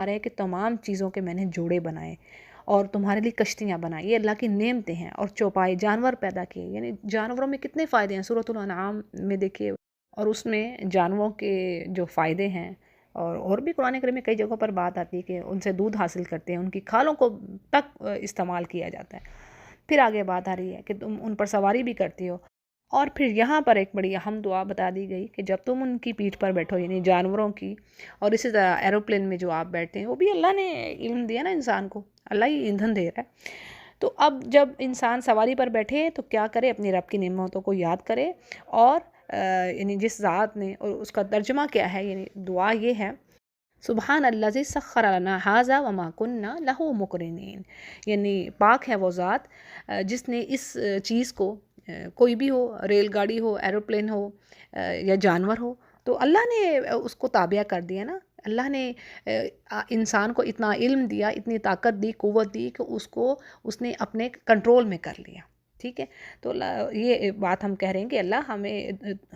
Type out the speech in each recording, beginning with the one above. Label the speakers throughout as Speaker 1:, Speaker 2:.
Speaker 1: رہا ہے کہ تمام چیزوں کے میں نے جوڑے بنائے اور تمہارے لیے کشتیاں بنائی، یہ اللہ کی نعمتیں ہیں، اور چوپائے جانور پیدا کیے، یعنی جانوروں میں کتنے فائدے ہیں، سورۃ الانعام میں دیکھیے، اور اس میں جانوروں کے جو فائدے ہیں، اور بھی قرآن کریم میں کئی جگہوں پر بات آتی ہے کہ ان سے دودھ حاصل کرتے ہیں، ان کی کھالوں کو تک استعمال کیا جاتا ہے۔ پھر آگے بات آ رہی ہے کہ تم ان پر سواری بھی کرتی ہو، اور پھر یہاں پر ایک بڑی اہم دعا بتا دی گئی کہ جب تم ان کی پیٹھ پر بیٹھو، یعنی جانوروں کی، اور اسی طرح ایروپلین میں جو آپ بیٹھتے ہیں، وہ بھی اللہ نے علم دیا نا انسان کو، اللہ ہی ایندھن دے رہا ہے۔ تو اب جب انسان سواری پر بیٹھے تو کیا کرے، اپنی رب کی نعمتوں کو یاد کرے، اور یعنی جس ذات نے، اور اس کا ترجمہ کیا ہے، یعنی دعا یہ ہے، سبحان الذی سخر لنا ھذا وما کنا لہ مقرنین، یعنی پاک ہے وہ ذات جس نے اس چیز کو، کوئی بھی ہو، ریل گاڑی ہو، ایروپلین ہو، یا جانور ہو، تو اللہ نے اس کو تابع کر دیا نا۔ اللہ نے انسان کو اتنا علم دیا، اتنی طاقت دی، قوت دی کہ اس نے اپنے کنٹرول میں کر لیا، ٹھیک ہے۔ تو یہ بات ہم کہہ رہے ہیں کہ اللہ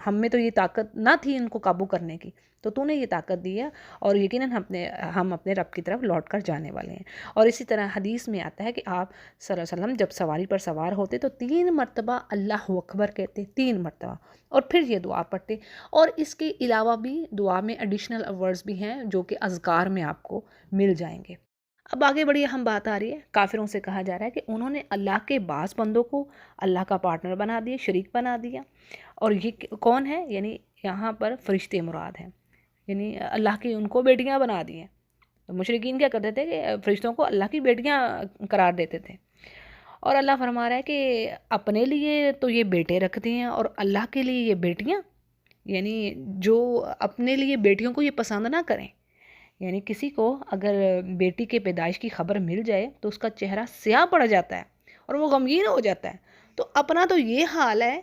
Speaker 1: ہم میں تو یہ طاقت نہ تھی ان کو قابو کرنے کی، تو تو نے یہ طاقت دی ہے، اور یقیناً ہم اپنے رب کی طرف لوٹ کر جانے والے ہیں۔ اور اسی طرح حدیث میں آتا ہے کہ آپ صلی اللہ علیہ وسلم جب سواری پر سوار ہوتے تو 3 مرتبہ اللہ اکبر کہتے، 3 مرتبہ، اور پھر یہ دعا پڑھتے، اور اس کے علاوہ بھی دعا میں ایڈیشنل ورڈز بھی ہیں جو کہ اذکار میں آپ کو مل جائیں گے۔ اب آگے بڑی اہم بات آ رہی ہے، کافروں سے کہا جا رہا ہے کہ انہوں نے اللہ کے بعض بندوں کو اللہ کا پارٹنر بنا دیا، شریک بنا دیا، اور یہ کون ہے، یعنی یہاں پر فرشتے مراد ہیں، یعنی اللہ کی ان کو بیٹیاں بنا دی ہیں۔ تو مشرکین کیا کرتے تھے کہ فرشتوں کو اللہ کی بیٹیاں قرار دیتے تھے، اور اللہ فرما رہا ہے کہ اپنے لیے تو یہ بیٹے رکھتے ہیں، اور اللہ کے لیے یہ بیٹیاں، یعنی جو اپنے لیے بیٹیوں کو یہ پسند نہ کریں، یعنی کسی کو اگر بیٹی کے پیدائش کی خبر مل جائے تو اس کا چہرہ سیاہ پڑ جاتا ہے اور وہ غمگین ہو جاتا ہے، تو اپنا تو یہ حال ہے،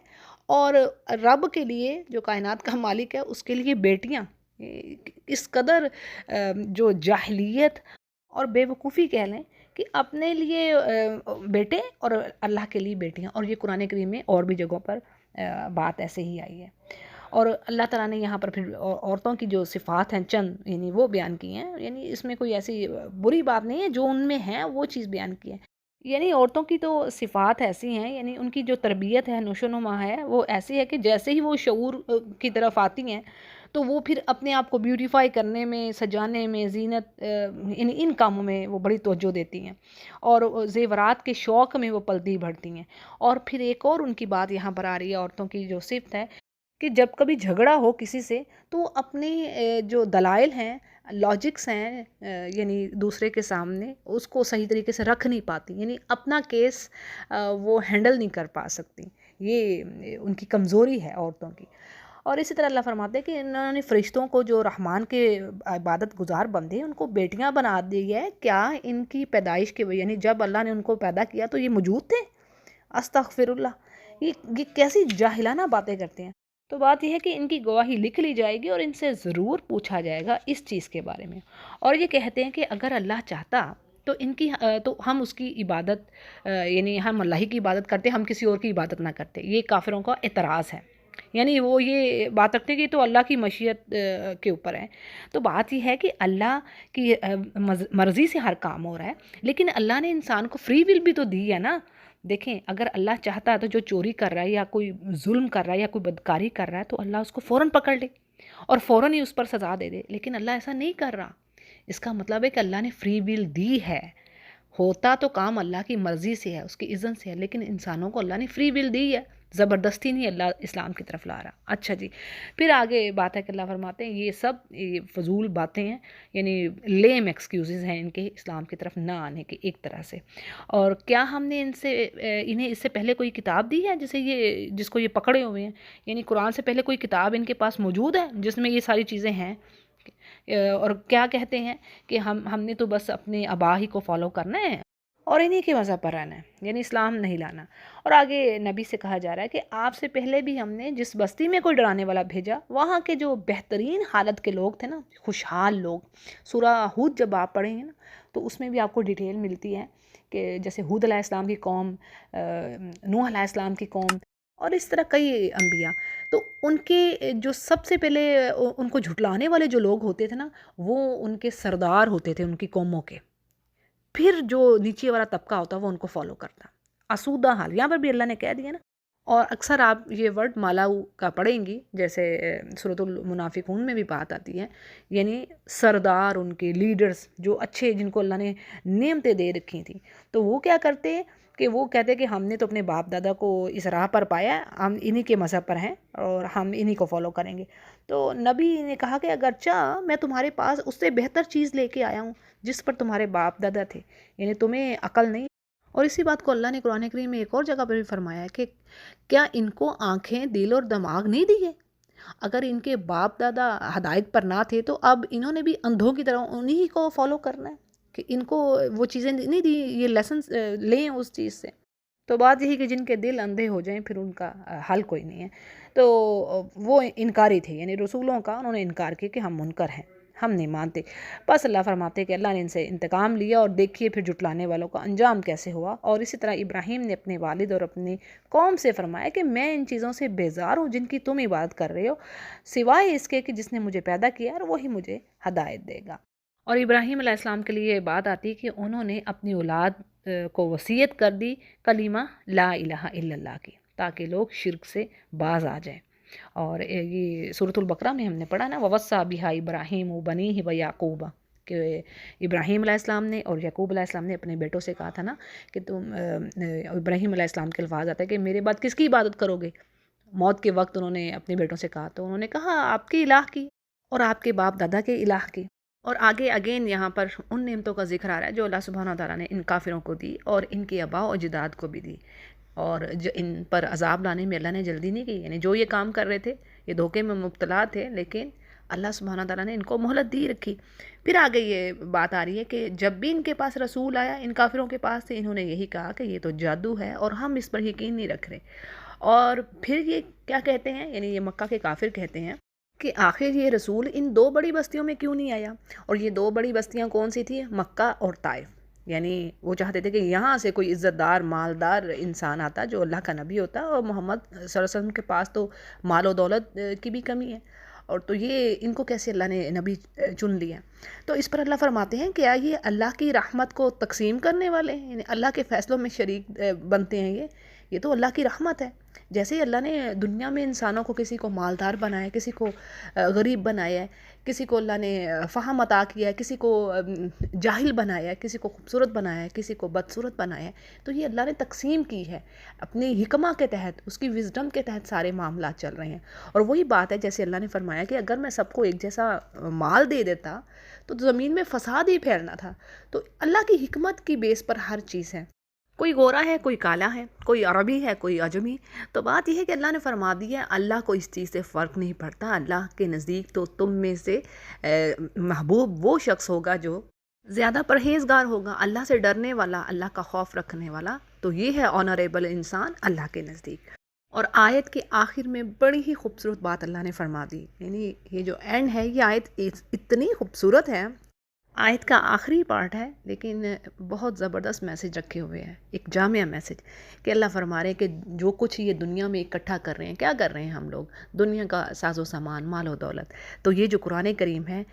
Speaker 1: اور رب کے لیے جو کائنات کا مالک ہے اس کے لیے بیٹیاں، اس قدر جو جاہلیت اور بے وقوفی کہہ لیں کہ اپنے لیے بیٹے اور اللہ کے لیے بیٹیاں، اور یہ قرآن کریم میں اور بھی جگہوں پر بات ایسے ہی آئی ہے۔ اور اللہ تعالیٰ نے یہاں پر پھر عورتوں کی جو صفات ہیں چند، یعنی وہ بیان کی ہیں، یعنی اس میں کوئی ایسی بری بات نہیں ہے، جو ان میں ہیں وہ چیز بیان کی ہے۔ یعنی عورتوں کی تو صفات ایسی ہیں، یعنی ان کی جو تربیت ہے، نشو و نما ہے، وہ ایسی ہے کہ جیسے ہی وہ شعور کی طرف آتی ہیں تو وہ پھر اپنے آپ کو بیوٹیفائی کرنے میں، سجانے میں، زینت، ان کاموں میں وہ بڑی توجہ دیتی ہیں، اور زیورات کے شوق میں وہ پلتی بڑھتی ہیں۔ اور پھر ایک اور ان کی بات یہاں پر آ رہی ہے، عورتوں کی جو صفت ہے کہ جب کبھی جھگڑا ہو کسی سے تو اپنے جو دلائل ہیں، لاجکس ہیں، یعنی دوسرے کے سامنے اس کو صحیح طریقے سے رکھ نہیں پاتی، یعنی اپنا کیس وہ ہینڈل نہیں کر پا سکتی، یہ ان کی کمزوری ہے عورتوں کی۔ اور اسی طرح اللہ فرماتے ہیں کہ انہوں نے فرشتوں کو جو رحمان کے عبادت گزار بندے ہیں ان کو بیٹیاں بنا دی ہے، کیا ان کی پیدائش کے یعنی جب اللہ نے ان کو پیدا کیا تو یہ موجود تھے؟ استغفر اللہ، یہ کیسی جاہلانہ باتیں کرتے ہیں۔ تو بات یہ ہے کہ ان کی گواہی لکھ لی جائے گی اور ان سے ضرور پوچھا جائے گا اس چیز کے بارے میں، اور یہ کہتے ہیں کہ اگر اللہ چاہتا تو تو ہم اس کی عبادت، یعنی ہم اللہ ہی کی عبادت کرتے، ہم کسی اور کی عبادت نہ کرتے۔ یہ کافروں کا اعتراض ہے، یعنی وہ یہ بات رکھتے ہیں کہ تو اللہ کی مشیت کے اوپر ہے۔ تو بات یہ ہے کہ اللہ کی مرضی سے ہر کام ہو رہا ہے، لیکن اللہ نے انسان کو فری ول بھی تو دی ہے نا۔ دیکھیں، اگر اللہ چاہتا ہے تو جو چوری کر رہا ہے یا کوئی ظلم کر رہا ہے یا کوئی بدکاری کر رہا ہے تو اللہ اس کو فوراً پکڑ لے اور فوراً ہی اس پر سزا دے دے، لیکن اللہ ایسا نہیں کر رہا۔ اس کا مطلب ہے کہ اللہ نے فری ول دی ہے، ہوتا تو کام اللہ کی مرضی سے ہے، اس کی اذن سے ہے، لیکن انسانوں کو اللہ نے فری ول دی ہے، زبردستی نہیں اللہ اسلام کی طرف لا رہا۔ اچھا جی، پھر آگے بات ہے کہ اللہ فرماتے ہیں یہ سب فضول باتیں ہیں، یعنی لیم ایکسکیوزز ہیں ان کے اسلام کی طرف نہ آنے کے ایک طرح سے۔ اور کیا ہم نے انہیں اس سے پہلے کوئی کتاب دی ہے جس کو یہ پکڑے ہوئے ہیں، یعنی قرآن سے پہلے کوئی کتاب ان کے پاس موجود ہے جس میں یہ ساری چیزیں ہیں؟ اور کیا کہتے ہیں کہ ہم نے تو بس اپنے آبا ہی کو فالو کرنا ہے اور انہی کے مذہب پر رہنا ہے، یعنی اسلام نہیں لانا۔ اور آگے نبی سے کہا جا رہا ہے کہ آپ سے پہلے بھی ہم نے جس بستی میں کوئی ڈرانے والا بھیجا، وہاں کے جو بہترین حالت کے لوگ تھے نا، خوشحال لوگ، سورہ ہود جب آپ پڑھیں گے نا تو اس میں بھی آپ کو ڈیٹیل ملتی ہے کہ جیسے ہود علیہ السلام کی قوم، نوح علیہ السلام کی قوم، اور اس طرح کئی انبیاء. تو ان کے جو سب سے پہلے ان کو جھٹلانے والے جو لوگ ہوتے تھے نا، وہ ان کے سردار ہوتے تھے ان کی قوموں کے. پھر جو نیچے والا طبقہ ہوتا وہ ان کو فالو کرتا. آسودہ حال یہاں پر بھی اللہ نے کہہ دیا نا. اور اکثر آپ یہ ورڈ مالاؤ کا پڑھیں گی، جیسے سورۃ المنافقون میں بھی بات آتی ہے، یعنی سردار ان کے لیڈرز جو اچھے، جن کو اللہ نے نعمتیں دے رکھی تھیں، تو وہ کیا کرتے کہ وہ کہتے کہ ہم نے تو اپنے باپ دادا کو اس راہ پر پایا ہے، ہم انہی کے مذہب پر ہیں اور ہم انہی کو فالو کریں گے. تو نبی نے کہا کہ اگرچہ میں تمہارے پاس اس سے بہتر چیز لے کے آیا ہوں جس پر تمہارے باپ دادا تھے، یعنی تمہیں عقل نہیں. اور اسی بات کو اللہ نے قرآن کریم میں ایک اور جگہ پر بھی فرمایا ہے کہ کیا ان کو آنکھیں، دل اور دماغ نہیں دیے؟ اگر ان کے باپ دادا ہدایت پر نہ تھے تو اب انہوں نے بھی اندھوں کی طرح انہی کو فالو کرنا ہے کہ ان کو وہ چیزیں نہیں دی، یہ لیسنس لیں اس چیز سے. تو بات یہی کہ جن کے دل اندھے ہو جائیں پھر ان کا حل کوئی نہیں ہے. تو وہ انکاری تھے، یعنی رسولوں کا انہوں نے انکار کیا کہ ہم منکر ہیں، ہم نہیں مانتے. بس اللہ فرماتے کہ اللہ نے ان سے انتقام لیا، اور دیکھیے پھر جھٹلانے والوں کا انجام کیسے ہوا. اور اسی طرح ابراہیم نے اپنے والد اور اپنی قوم سے فرمایا کہ میں ان چیزوں سے بیزار ہوں جن کی تم عبادت کر رہے ہو، سوائے اس کے کہ جس نے مجھے پیدا کیا اور وہی مجھے ہدایت دے گا. اور ابراہیم علیہ السلام کے لیے یہ بات آتی کہ انہوں نے اپنی اولاد کو وصیت کر دی کلمہ لا الہ الا اللہ کی، تاکہ لوگ شرک سے باز آ جائیں. اور یہ سورۃ البقرہ میں ہم نے پڑھا نا، وَوَصَّىٰ بِهَا إِبْرَاهِيمُ بَنِيهِ وَيَعْقُوبَ، کہ ابراہیم علیہ السلام نے اور یعقوب علیہ السلام نے اپنے بیٹوں سے کہا تھا نا کہ تم ابراہیم علیہ السلام کے الفاظ آتا ہے کہ میرے بعد کس کی عبادت کرو گے. موت کے وقت انہوں نے اپنے بیٹوں سے کہا تو انہوں نے کہا آپ کے الہ کی اور آپ کے باپ دادا کے الہ کی. اور آگے اگین یہاں پر ان نعمتوں کا ذکر آ رہا ہے جو اللہ سبحانہ وتعالیٰ نے ان کافروں کو دی اور ان کے آباء و اجداد کو بھی دی، اور جو ان پر عذاب لانے میں اللہ نے جلدی نہیں کی. یعنی جو یہ کام کر رہے تھے یہ دھوکے میں مبتلا تھے، لیکن اللہ سبحانہ تعالیٰ نے ان کو مہلت دی رکھی. پھر آگے یہ بات آ رہی ہے کہ جب بھی ان کے پاس رسول آیا، ان کافروں کے پاس سے، انہوں نے یہی کہا کہ یہ تو جادو ہے اور ہم اس پر یقین نہیں رکھ رہے. اور پھر یہ کیا کہتے ہیں، یعنی یہ مکہ کے کافر کہتے ہیں کہ آخر یہ رسول ان دو بڑی بستیوں میں کیوں نہیں آیا. اور یہ دو بڑی بستیاں کون سی تھیں؟ مکہ اور طائف. یعنی وہ چاہتے تھے کہ یہاں سے کوئی عزت دار مالدار انسان آتا جو اللہ کا نبی ہوتا، اور محمد صلی اللہ علیہ وسلم کے پاس تو مال و دولت کی بھی کمی ہے، اور تو یہ ان کو کیسے اللہ نے نبی چن لیا. تو اس پر اللہ فرماتے ہیں کہ یہ اللہ کی رحمت کو تقسیم کرنے والے ہیں، یعنی اللہ کے فیصلوں میں شریک بنتے ہیں. یہ تو اللہ کی رحمت ہے. جیسے ہی اللہ نے دنیا میں انسانوں کو کسی کو مالدار بنایا، کسی کو غریب بنایا ہے، کسی کو اللہ نے فہم عطا کیا ہے، کسی کو جاہل بنایا ہے، کسی کو خوبصورت بنایا ہے، کسی کو بدصورت بنایا ہے، تو یہ اللہ نے تقسیم کی ہے اپنی حکمہ کے تحت، اس کی وزڈم کے تحت سارے معاملات چل رہے ہیں. اور وہی بات ہے جیسے اللہ نے فرمایا کہ اگر میں سب کو ایک جیسا مال دے دیتا تو زمین میں فساد ہی پھیلنا تھا. تو اللہ کی حکمت کی بیس پر ہر چیز ہے. کوئی گورا ہے، کوئی کالا ہے، کوئی عربی ہے، کوئی عجمی. تو بات یہ ہے کہ اللہ نے فرما دی ہے اللہ کو اس چیز سے فرق نہیں پڑتا. اللہ کے نزدیک تو تم میں سے محبوب وہ شخص ہوگا جو زیادہ پرہیزگار ہوگا، اللہ سے ڈرنے والا، اللہ کا خوف رکھنے والا. تو یہ ہے آنریبل انسان اللہ کے نزدیک. اور آیت کے آخر میں بڑی ہی خوبصورت بات اللہ نے فرما دی. یعنی یہ جو اینڈ ہے، یہ آیت اتنی خوبصورت ہے، آیت کا آخری پارٹ ہے لیکن بہت زبردست میسج رکھے ہوئے ہیں، ایک جامع میسج کہ اللہ فرما رہے ہیں کہ جو کچھ یہ دنیا میں اکٹھا کر رہے ہیں، کیا کر رہے ہیں ہم لوگ؟ دنیا کا ساز و سامان، مال و دولت. تو یہ جو قرآن کریم ہے،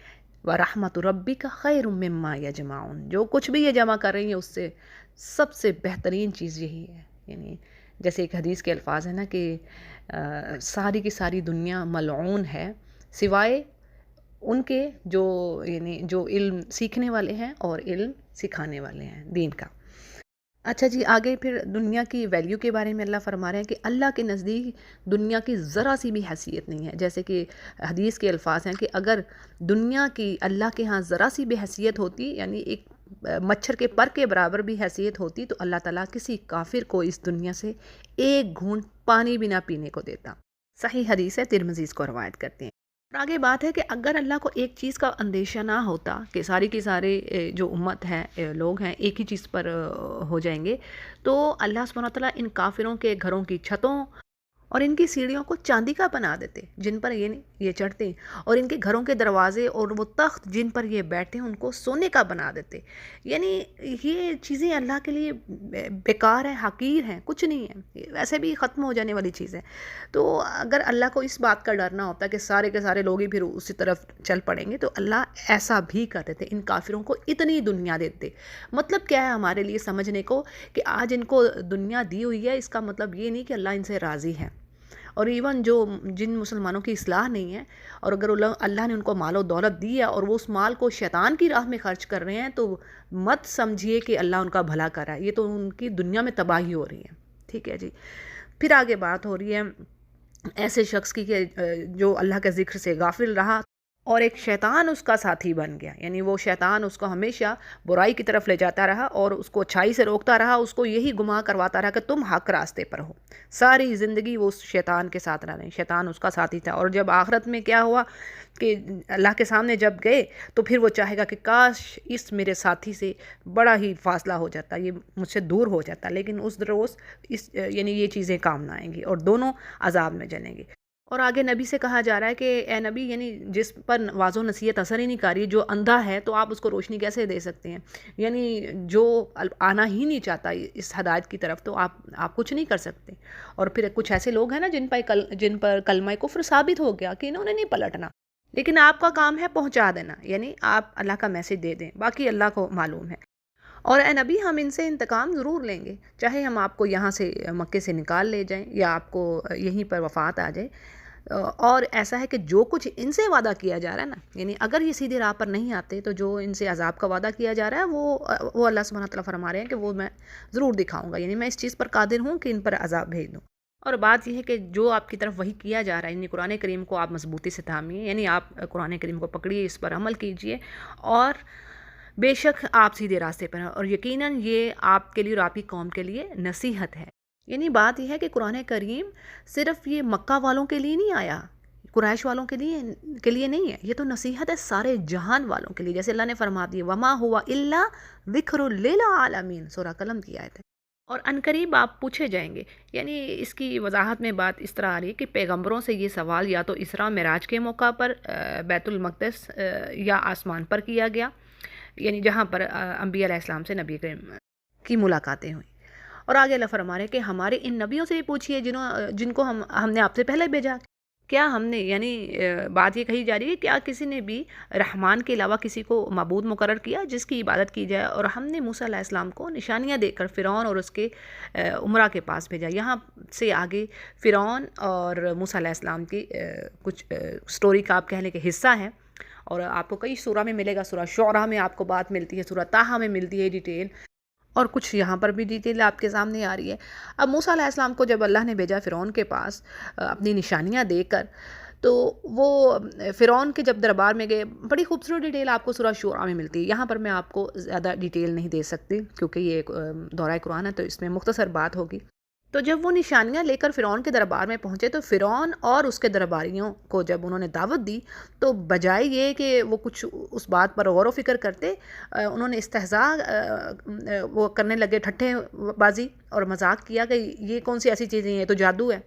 Speaker 1: وَرَحْمَةُ رَبِّكَ خَيْرٌ مِّمَّا يَجْمَعُونَ، جو کچھ بھی یہ جمع کر رہی ہیں اس سے سب سے بہترین چیز یہی ہے. یعنی جیسے ایک حدیث کے الفاظ ہیں نا کہ ساری کی ساری دنیا ملعون ہے سوائے ان کے جو یعنی جو علم سیکھنے والے ہیں اور علم سکھانے والے ہیں دین کا. اچھا جی، آگے پھر دنیا کی ویلیو کے بارے میں اللہ فرما رہے ہیں کہ اللہ کے نزدیک دنیا کی ذرا سی بھی حیثیت نہیں ہے. جیسے کہ حدیث کے الفاظ ہیں کہ اگر دنیا کی اللہ کے ہاں ذرا سی بھی حیثیت ہوتی، یعنی ایک مچھر کے پر کے برابر بھی حیثیت ہوتی، تو اللہ تعالیٰ کسی کافر کو اس دنیا سے ایک گھونٹ پانی بھی نہ پینے کو دیتا. صحیح حدیث ہے، ترمذی اس کو روایت کرتے ہیں. اور آگے بات ہے کہ اگر اللہ کو ایک چیز کا اندیشہ نہ ہوتا کہ ساری کی سارے جو امت ہے، لوگ ہیں، ایک ہی چیز پر ہو جائیں گے، تو اللہ سبحانہ وتعالیٰ ان کافروں کے گھروں کی چھتوں اور ان کی سیڑھیوں کو چاندی کا بنا دیتے جن پر یہ چڑھتے، اور ان کے گھروں کے دروازے اور وہ تخت جن پر یہ بیٹھے ان کو سونے کا بنا دیتے۔ یعنی یہ چیزیں اللہ کے لیے بیکار ہیں، حقیر ہیں، کچھ نہیں ہے، ویسے بھی ختم ہو جانے والی چیز ہے۔ تو اگر اللہ کو اس بات کا ڈرنا ہوتا کہ سارے کے سارے لوگ ہی پھر اسی طرف چل پڑیں گے، تو اللہ ایسا بھی کر دیتے، ان کافروں کو اتنی دنیا دیتے۔ مطلب کیا ہے ہمارے لیے سمجھنے کو کہ آج ان کو دنیا دی ہوئی ہے، اس کا مطلب یہ نہیں کہ اللہ ان سے راضی ہے۔ اور ایون جن مسلمانوں کی اصلاح نہیں ہے، اور اگر اللہ نے ان کو مال و دولت دی ہے اور وہ اس مال کو شیطان کی راہ میں خرچ کر رہے ہیں، تو مت سمجھیے کہ اللہ ان کا بھلا کر رہا ہے، یہ تو ان کی دنیا میں تباہی ہو رہی ہے۔ ٹھیک ہے جی۔ پھر آگے بات ہو رہی ہے ایسے شخص کی کہ جو اللہ کے ذکر سے غافل رہا اور ایک شیطان اس کا ساتھی بن گیا، یعنی وہ شیطان اس کو ہمیشہ برائی کی طرف لے جاتا رہا اور اس کو اچھائی سے روکتا رہا، اس کو یہی گمراہ کرواتا رہا کہ تم حق راستے پر ہو۔ ساری زندگی وہ اس شیطان کے ساتھ رہے، شیطان اس کا ساتھی تھا۔ اور جب آخرت میں کیا ہوا کہ اللہ کے سامنے جب گئے تو پھر وہ چاہے گا کہ کاش اس میرے ساتھی سے بڑا ہی فاصلہ ہو جاتا، یہ مجھ سے دور ہو جاتا، لیکن اس روز یعنی یہ چیزیں کام نہ آئیں گی اور دونوں عذاب میں جلیں گے۔ اور آگے نبی سے کہا جا رہا ہے کہ اے نبی، یعنی جس پر واضح و نصیحت اثر ہی نہیں کر رہی، جو اندھا ہے تو آپ اس کو روشنی کیسے دے سکتے ہیں؟ یعنی جو آنا ہی نہیں چاہتا اس ہدایت کی طرف، تو آپ کچھ نہیں کر سکتے۔ اور پھر کچھ ایسے لوگ ہیں نا جن پر کلمہ کفر ثابت ہو گیا کہ انہوں نے نہیں پلٹنا، لیکن آپ کا کام ہے پہنچا دینا، یعنی آپ اللہ کا میسج دے دیں، باقی اللہ کو معلوم ہے۔ اور اے نبی، ہم ان سے انتقام ضرور لیں گے، چاہے ہم آپ کو یہاں سے مکے سے نکال لے جائیں یا آپ کو یہیں پر وفات آ جائے۔ اور ایسا ہے کہ جو کچھ ان سے وعدہ کیا جا رہا ہے نا، یعنی اگر یہ سیدھی راہ پر نہیں آتے تو جو ان سے عذاب کا وعدہ کیا جا رہا ہے وہ اللہ سبحانہ تعالیٰ فرما رہے ہیں کہ وہ میں ضرور دکھاؤں گا، یعنی میں اس چیز پر قادر ہوں کہ ان پر عذاب بھیج دوں۔ اور بات یہ ہے کہ جو آپ کی طرف وہی کیا جا رہا ہے، یعنی قرآن کریم کو آپ مضبوطی سے تھامیے، یعنی آپ قرآن کریم کو پکڑیے، اس پر عمل کیجئے، اور بے شک آپ سیدھے راستے پر ہیں، اور یقیناً یہ آپ کے لیے اور آپ کی قوم کے لیے نصیحت ہے۔ یعنی بات یہ ہے کہ قرآن کریم صرف یہ مکہ والوں کے لیے نہیں آیا، قریش والوں کے لیے نہیں ہے، یہ تو نصیحت ہے سارے جہان والوں کے لیے، جیسے اللہ نے فرما دی وما ہوا الا ذکر للعالمین، سورہ قلم کی آیت ہے۔ اور عنقریب آپ پوچھے جائیں گے، یعنی اس کی وضاحت میں بات اس طرح آ رہی ہے کہ پیغمبروں سے یہ سوال یا تو اسراء معراج کے موقع پر بیت المقدس یا آسمان پر کیا گیا، یعنی جہاں پر انبیاء علیہ السلام سے نبی کریم کی ملاقاتیں ہوئیں۔ اور آگے اللہ فرما رہے ہیں کہ ہمارے ان نبیوں سے بھی پوچھئے جن کو ہم نے آپ سے پہلے بھیجا، کیا ہم نے، یعنی بات یہ کہی جا رہی ہے کیا کسی نے بھی رحمان کے علاوہ کسی کو معبود مقرر کیا جس کی عبادت کی جائے؟ اور ہم نے موسیٰ علیہ السلام کو نشانیاں دے کر فرعون اور اس کے امراء کے پاس بھیجا۔ یہاں سے آگے فرعون اور موسیٰ علیہ السلام کی کچھ سٹوری کا آپ کہہ لیں کہ حصہ ہے، اور آپ کو کئی سورہ میں ملے گا، سورہ شعراء میں آپ کو بات ملتی ہے، سورہ طٰہٰ میں ملتی ہے ڈیٹیل، اور کچھ یہاں پر بھی ڈیٹیل آپ کے سامنے آ رہی ہے۔ اب موسیٰ علیہ السلام کو جب اللہ نے بھیجا فرعون کے پاس اپنی نشانیاں دے کر، تو وہ فرعون کے جب دربار میں گئے، بڑی خوبصورت ڈیٹیل آپ کو سورہ شعراء میں ملتی ہے، یہاں پر میں آپ کو زیادہ ڈیٹیل نہیں دے سکتی کیونکہ یہ دورہ قرآن ہے، تو اس میں مختصر بات ہوگی۔ تو جب وہ نشانیاں لے کر فرعون کے دربار میں پہنچے، تو فرعون اور اس کے درباریوں کو جب انہوں نے دعوت دی، تو بجائے یہ کہ وہ کچھ اس بات پر غور و فکر کرتے، انہوں نے استہزاء وہ کرنے لگے، ٹھٹھے بازی اور مذاق کیا کہ یہ کون سی ایسی چیزیں ہیں، یہ تو جادو ہے۔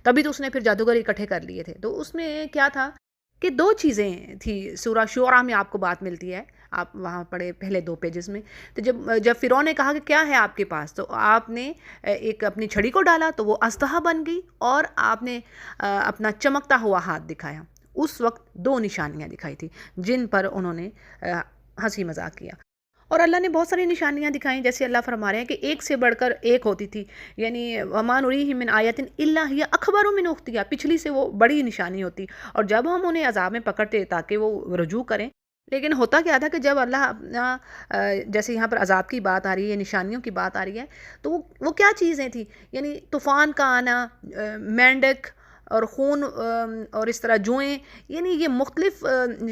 Speaker 1: تبھی تو اس نے پھر جادوگر اکٹھے کر لیے تھے۔ تو اس میں کیا تھا کہ دو چیزیں تھی، سورہ شعراء میں آپ کو بات ملتی ہے، آپ وہاں پڑھے پہلے 2 پیجز میں۔ تو جب فرعون نے کہا کہ کیا ہے آپ کے پاس، تو آپ نے ایک اپنی چھڑی کو ڈالا تو وہ اژدہا بن گئی، اور آپ نے اپنا چمکتا ہوا ہاتھ دکھایا۔ اس وقت 2 نشانیاں دکھائی تھی جن پر انہوں نے ہنسی مذاق کیا، اور اللہ نے بہت ساری نشانیاں دکھائیں، جیسے اللہ فرما رہے ہیں کہ ایک سے بڑھ کر ایک ہوتی تھی، یعنی وَمَا نُرِيهِم مِّنْ آيَةٍ إِلَّا هِيَ أَكْبَرُ مِنْ أُخْتِهَا، پچھلی سے وہ بڑی نشانی ہوتی، اور جب ہم انہیں عذاب میں پکڑتے تاکہ وہ رجوع کریں، لیکن ہوتا کیا تھا کہ جب اللہ جیسے یہاں پر عذاب کی بات آ رہی ہے، نشانیوں کی بات آ رہی ہے، تو وہ کیا چیزیں تھیں؟ یعنی طوفان کا آنا، مینڈک اور خون، اور اس طرح جوئیں، یعنی یہ مختلف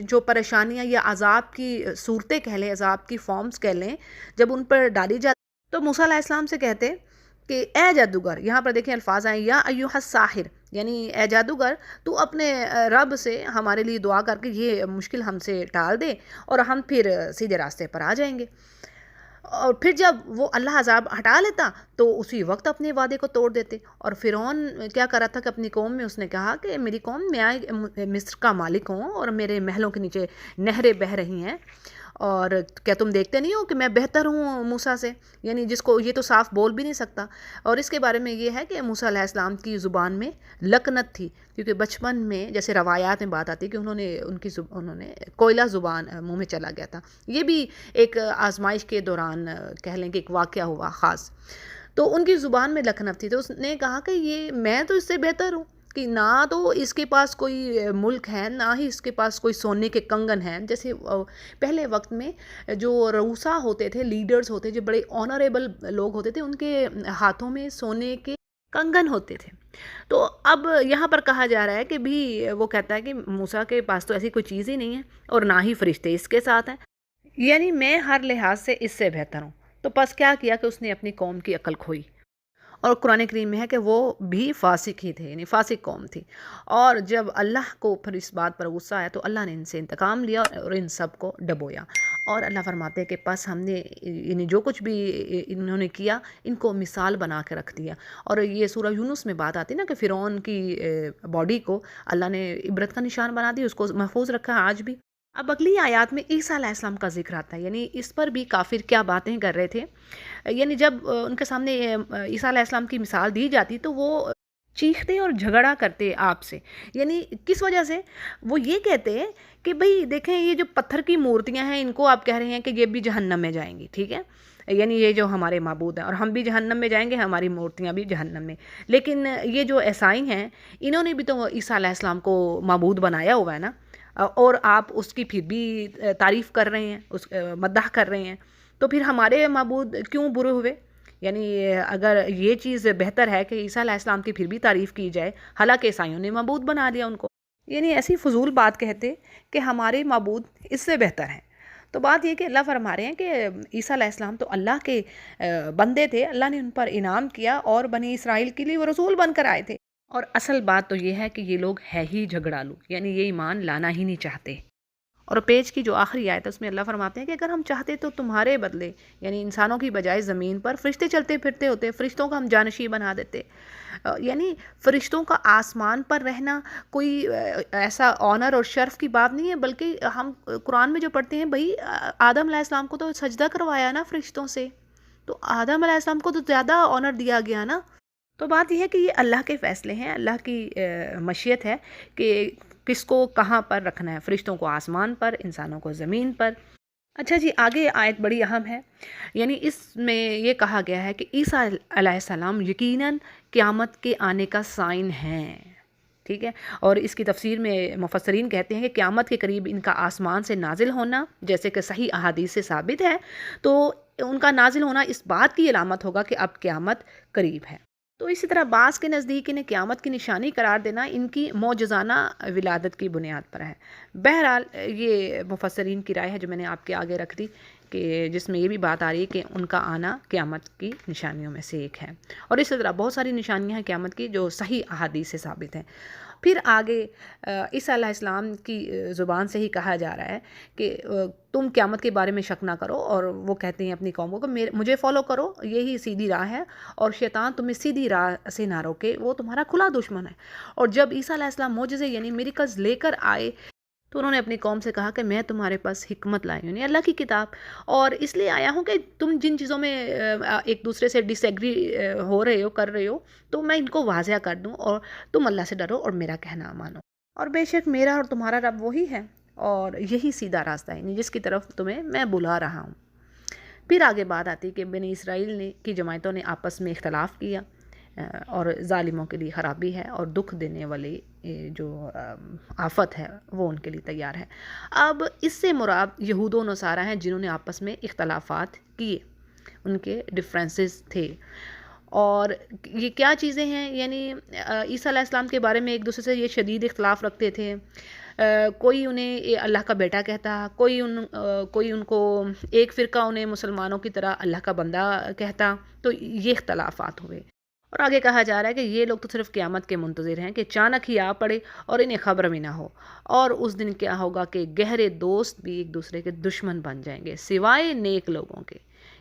Speaker 1: جو پریشانیاں یا عذاب کی صورتیں کہہ لیں، عذاب کی فارمز کہہ لیں، جب ان پر ڈالی جاتی تو موسیٰ علیہ السلام سے کہتے کہ اے جادوگر، یہاں پر دیکھیں الفاظ آئیں یا ایھا الساحر، یعنی اے جادوگر تو اپنے رب سے ہمارے لیے دعا کر کے یہ مشکل ہم سے ٹال دے اور ہم پھر سیدھے راستے پر آ جائیں گے۔ اور پھر جب وہ اللہ عذاب ہٹا لیتا تو اسی وقت اپنے وعدے کو توڑ دیتے. اور فرعون کیا کرا تھا کہ اپنی قوم میں اس نے کہا کہ میری قوم، میں مصر کا مالک ہوں اور میرے محلوں کے نیچے نہریں بہہ رہی ہیں، اور کیا تم دیکھتے نہیں ہو کہ میں بہتر ہوں موسیٰ سے؟ یعنی جس کو یہ تو صاف بول بھی نہیں سکتا. اور اس کے بارے میں یہ ہے کہ موسیٰ علیہ السلام کی زبان میں لکنت تھی، کیونکہ بچپن میں جیسے روایات میں بات آتی ہے کہ انہوں نے کوئلہ زبان منہ میں چلا گیا تھا. یہ بھی ایک آزمائش کے دوران کہہ لیں کہ ایک واقعہ ہوا خاص. تو ان کی زبان میں لکنت تھی، تو اس نے کہا کہ یہ میں تو اس سے بہتر ہوں، کہ نہ تو اس کے پاس کوئی ملک ہے، نہ ہی اس کے پاس کوئی سونے کے کنگن ہیں. جیسے پہلے وقت میں جو رؤسا ہوتے تھے، لیڈرز ہوتے، جو بڑے آنریبل لوگ ہوتے تھے، ان کے ہاتھوں میں سونے کے کنگن ہوتے تھے. تو اب یہاں پر کہا جا رہا ہے کہ بھی وہ کہتا ہے کہ موسیٰ کے پاس تو ایسی کوئی چیز ہی نہیں ہے، اور نہ ہی فرشتے اس کے ساتھ ہیں، یعنی میں ہر لحاظ سے اس سے بہتر ہوں. تو پس کیا کیا کہ اس نے اپنی قوم کی عقل کھوئی. اور قرآن کریم میں ہے کہ وہ بھی فاسق ہی تھے، یعنی فاسق قوم تھی. اور جب اللہ کو پھر اس بات پر غصہ آیا تو اللہ نے ان سے انتقام لیا اور ان سب کو ڈبویا. اور اللہ فرماتے ہیں کہ پس ہم نے یعنی جو کچھ بھی انہوں نے کیا، ان کو مثال بنا کے رکھ دیا. اور یہ سورہ یونس میں بات آتی نا کہ فرعون کی باڈی کو اللہ نے عبرت کا نشان بنا دی، اس کو محفوظ رکھا ہے آج بھی. اب اگلی آیات میں عیسیٰ علیہ السلام کا ذکر آتا ہے، یعنی اس پر بھی کافر کیا باتیں کر رہے تھے. یعنی جب ان کے سامنے عیسیٰ علیہ السلام کی مثال دی جاتی تو وہ چیختے اور جھگڑا کرتے آپ سے. یعنی کس وجہ سے؟ وہ یہ کہتے کہ بھئی دیکھیں یہ جو پتھر کی مورتیاں ہیں، ان کو آپ کہہ رہے ہیں کہ یہ بھی جہنم میں جائیں گی، ٹھیک ہے، یعنی یہ جو ہمارے معبود ہیں، اور ہم بھی جہنم میں جائیں گے، ہماری مورتیاں بھی جہنم میں. لیکن یہ جو عیسائی ہیں، انہوں نے بھی تو عیسیٰ علیہ السلام کو معبود بنایا ہوا ہے نا، اور آپ اس کی پھر بھی تعریف کر رہے ہیں، اس مدح کر رہے ہیں. تو پھر ہمارے معبود کیوں برے ہوئے؟ یعنی اگر یہ چیز بہتر ہے کہ عیسیٰ علیہ السلام کی پھر بھی تعریف کی جائے، حالانکہ عیسائیوں نے معبود بنا دیا ان کو. یعنی ایسی فضول بات کہتے کہ ہمارے معبود اس سے بہتر ہیں. تو بات یہ کہ اللہ فرما رہے ہیں کہ عیسیٰ علیہ السلام تو اللہ کے بندے تھے، اللہ نے ان پر انعام کیا، اور بنی اسرائیل کے لیے وہ رسول بن کر آئے تھے. اور اصل بات تو یہ ہے کہ یہ لوگ ہے ہی جھگڑالو، یعنی یہ ایمان لانا ہی نہیں چاہتے. اور پیج کی جو آخری آیت ہے اس میں اللہ فرماتے ہیں کہ اگر ہم چاہتے تو تمہارے بدلے، یعنی انسانوں کی بجائے زمین پر فرشتے چلتے پھرتے ہوتے، فرشتوں کا ہم جانشی بنا دیتے. یعنی فرشتوں کا آسمان پر رہنا کوئی ایسا آنر اور شرف کی بات نہیں ہے، بلکہ ہم قرآن میں جو پڑھتے ہیں، بھئی آدم علیہ السلام کو تو سجدہ کروایا نا فرشتوں سے، تو آدم علیہ السلام کو تو زیادہ آنر دیا گیا نا. تو بات یہ ہے کہ یہ اللہ کے فیصلے ہیں، اللہ کی مشیت ہے کہ کس کو کہاں پر رکھنا ہے، فرشتوں کو آسمان پر، انسانوں کو زمین پر. اچھا جی، آگے آیت بڑی اہم ہے. یعنی اس میں یہ کہا گیا ہے کہ عیسیٰ علیہ السلام یقیناً قیامت کے آنے کا سائن ہیں، ٹھیک ہے. اور اس کی تفسیر میں مفسرین کہتے ہیں کہ قیامت کے قریب ان کا آسمان سے نازل ہونا، جیسے کہ صحیح احادیث سے ثابت ہے، تو ان کا نازل ہونا اس بات کی علامت ہوگا کہ اب قیامت قریب ہے. تو اسی طرح بعض کے نزدیک انہیں قیامت کی نشانی قرار دینا ان کی معجزانہ ولادت کی بنیاد پر ہے. بہرحال یہ مفسرین کی رائے ہے جو میں نے آپ کے آگے رکھ دی، کہ جس میں یہ بھی بات آ رہی ہے کہ ان کا آنا قیامت کی نشانیوں میں سے ایک ہے. اور اسی طرح بہت ساری نشانیاں ہیں قیامت کی جو صحیح احادیث سے ثابت ہیں. پھر آگے عیسیٰ علیہ السلام کی زبان سے ہی کہا جا رہا ہے کہ تم قیامت کے بارے میں شک نہ کرو، اور وہ کہتے ہیں اپنی قوموں کو مجھے فالو کرو، یہی سیدھی راہ ہے، اور شیطان تمہیں سیدھی راہ سے نہ روکے، وہ تمہارا کھلا دشمن ہے. اور جب عیسیٰ علیہ السلام معجزے یعنی میریکلز لے کر آئے تو انہوں نے اپنی قوم سے کہا کہ میں تمہارے پاس حکمت لائی ہوں، یعنی اللہ کی کتاب، اور اس لیے آیا ہوں کہ تم جن چیزوں میں ایک دوسرے سے ڈس ایگری ہو رہے ہو، کر رہے ہو، تو میں ان کو واضح کر دوں، اور تم اللہ سے ڈرو اور میرا کہنا مانو. اور بے شک میرا اور تمہارا رب وہی ہے، اور یہی سیدھا راستہ ہے، جس کی طرف تمہیں میں بلا رہا ہوں. پھر آگے بات آتی کہ بنی اسرائیل کی جماعتوں نے آپس میں اختلاف کیا، اور ظالموں کے لیے خرابی ہے، اور دکھ دینے والی جو آفت ہے وہ ان کے لیے تیار ہے. اب اس سے مراد یہود و نصارہ ہیں جنہوں نے آپس میں اختلافات کیے، ان کے ڈفرینسز تھے. اور یہ کیا چیزیں ہیں؟ یعنی عیسیٰ علیہ السلام کے بارے میں ایک دوسرے سے یہ شدید اختلاف رکھتے تھے. کوئی انہیں اللہ کا بیٹا کہتا، کوئی ان کو ایک فرقہ انہیں مسلمانوں کی طرح اللہ کا بندہ کہتا. تو یہ اختلافات ہوئے. اور آگے کہا جا رہا ہے کہ یہ لوگ تو صرف قیامت کے منتظر ہیں کہ اچانک ہی آ پڑے اور انہیں خبر بھی نہ ہو. اور اس دن کیا ہوگا کہ گہرے دوست بھی ایک دوسرے کے دشمن بن جائیں گے سوائے نیک لوگوں کے.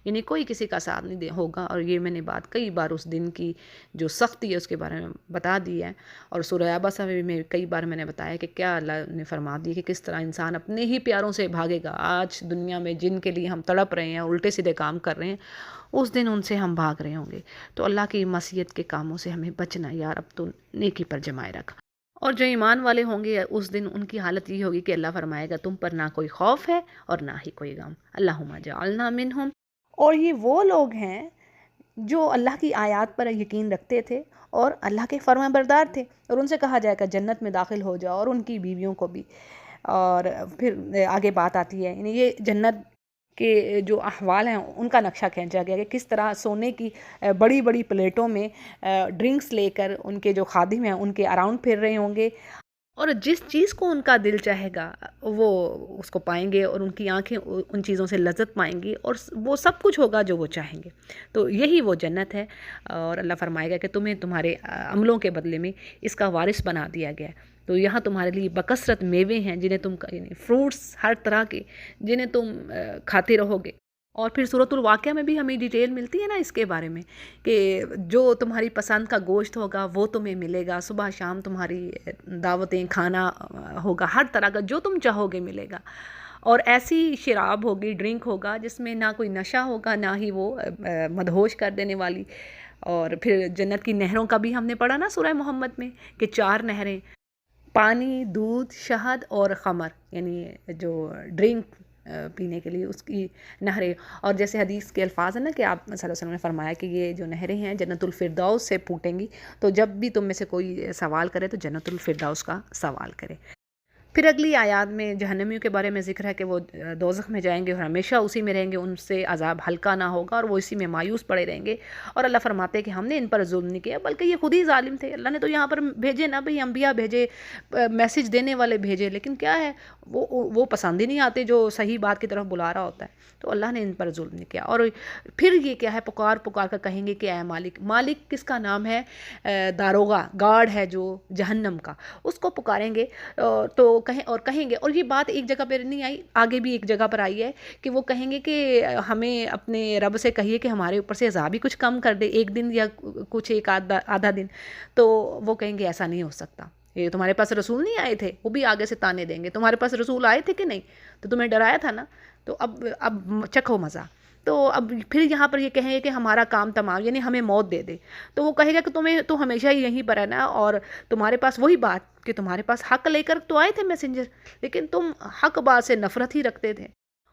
Speaker 1: یعنی کوئی کسی کا ساتھ نہیں ہوگا. اور یہ میں نے بات کئی بار اس دن کی جو سختی ہے اس کے بارے میں بتا دی ہے. اور سورہ عبسہ میں کئی بار میں نے بتایا کہ کیا اللہ نے فرما دی کہ کس طرح انسان اپنے ہی پیاروں سے بھاگے گا. آج دنیا میں جن کے لیے ہم تڑپ رہے ہیں، الٹے سیدھے کام کر رہے ہیں، اس دن ان سے ہم بھاگ رہے ہوں گے. تو اللہ کی معصیت کے کاموں سے ہمیں بچنا یا رب تو نیکی پر جمائے رکھ. اور جو ایمان والے ہوں گے اس دن ان کی حالت یہ ہوگی کہ اللہ فرمائے گا تم پر نہ کوئی خوف ہے اور نہ ہی کوئی غم. اللہم جعلنا منہم. اور یہ وہ لوگ ہیں جو اللہ کی آیات پر یقین رکھتے تھے اور اللہ کے فرمان بردار تھے. اور ان سے کہا جائے گا جنت میں داخل ہو جاؤ، اور ان کی بیویوں کو بھی. اور پھر آگے بات آتی ہے، یعنی یہ جنت کے جو احوال ہیں ان کا نقشہ کھینچا گیا کہ کس طرح سونے کی بڑی بڑی پلیٹوں میں ڈرنکس لے کر ان کے جو خادم ہیں ان کے اراؤنڈ پھر رہے ہوں گے، اور جس چیز کو ان کا دل چاہے گا وہ اس کو پائیں گے، اور ان کی آنکھیں ان چیزوں سے لذت پائیں گی، اور وہ سب کچھ ہوگا جو وہ چاہیں گے. تو یہی وہ جنت ہے. اور اللہ فرمائے گا کہ تمہیں تمہارے عملوں کے بدلے میں اس کا وارث بنا دیا گیا ہے. تو یہاں تمہارے لیے بکثرت میوے ہیں جنہیں تم یعنی فروٹس ہر طرح کے جنہیں تم کھاتے رہو گے. اور پھر سورۃ الواقعہ میں بھی ہمیں ڈیٹیل ملتی ہے نا اس کے بارے میں کہ جو تمہاری پسند کا گوشت ہوگا وہ تمہیں ملے گا. صبح شام تمہاری دعوتیں، کھانا ہوگا، ہر طرح کا جو تم چاہو گے ملے گا. اور ایسی شراب ہوگی، ڈرنک ہوگا جس میں نہ کوئی نشہ ہوگا نہ ہی وہ مدہوش کر دینے والی. اور پھر جنت کی نہروں کا بھی ہم نے پڑھا نا سورہ محمد میں کہ 4 نہریں، پانی، دودھ، شہد اور خمر، یعنی جو ڈرنک پینے کے لیے اس کی نہریں. اور جیسے حدیث کے الفاظ ہیں نا کہ آپ صلی اللہ علیہ وسلم نے فرمایا کہ یہ جو نہریں ہیں جنت الفردوس سے پھوٹیں گی. تو جب بھی تم میں سے کوئی سوال کرے تو جنت الفردوس کا سوال کرے. پھر اگلی آیات میں جہنمیوں کے بارے میں ذکر ہے کہ وہ دوزخ میں جائیں گے اور ہمیشہ اسی میں رہیں گے، ان سے عذاب ہلکا نہ ہوگا اور وہ اسی میں مایوس پڑے رہیں گے. اور اللہ فرماتے ہیں کہ ہم نے ان پر ظلم نہیں کیا بلکہ یہ خود ہی ظالم تھے. اللہ نے تو یہاں پر بھیجے نا بھئی، انبیاء بھیجے، میسج دینے والے بھیجے، لیکن کیا ہے وہ پسند ہی نہیں آتے جو صحیح بات کی طرف بلا رہا ہوتا ہے. تو اللہ نے ان پر ظلم نہیں کیا. اور پھر یہ کیا ہے، پکار پکار کر کہیں گے کہ اے مالک. مالک کس کا نام ہے؟ داروغہ، گارڈ ہے جو جہنم کا، اس کو پکاریں گے تو کہیں گے. اور یہ بات ایک جگہ پر نہیں آئی، آگے بھی ایک جگہ پر آئی ہے کہ وہ کہیں گے کہ ہمیں اپنے رب سے کہیے کہ ہمارے اوپر سے عذاب ہی کچھ کم کر دے، ایک دن یا کچھ ایک آدھا دن. تو وہ کہیں گے ایسا نہیں ہو سکتا، یہ تمہارے پاس رسول نہیں آئے تھے. وہ بھی آگے سے تانے دیں گے، تمہارے پاس رسول آئے تھے کہ نہیں؟ تو تمہیں ڈرایا تھا نا، تو اب چکھو مزہ. تو اب پھر یہاں پر یہ کہیں گے کہ ہمارا کام تمام، یعنی ہمیں موت دے دے. تو وہ کہے گا کہ تو ہمیشہ ہی یہیں پر رہنا، اور تمہارے پاس وہی بات کہ تمہارے پاس حق لے کر تو آئے تھے میسنجر، لیکن تم حق بات سے نفرت ہی رکھتے تھے.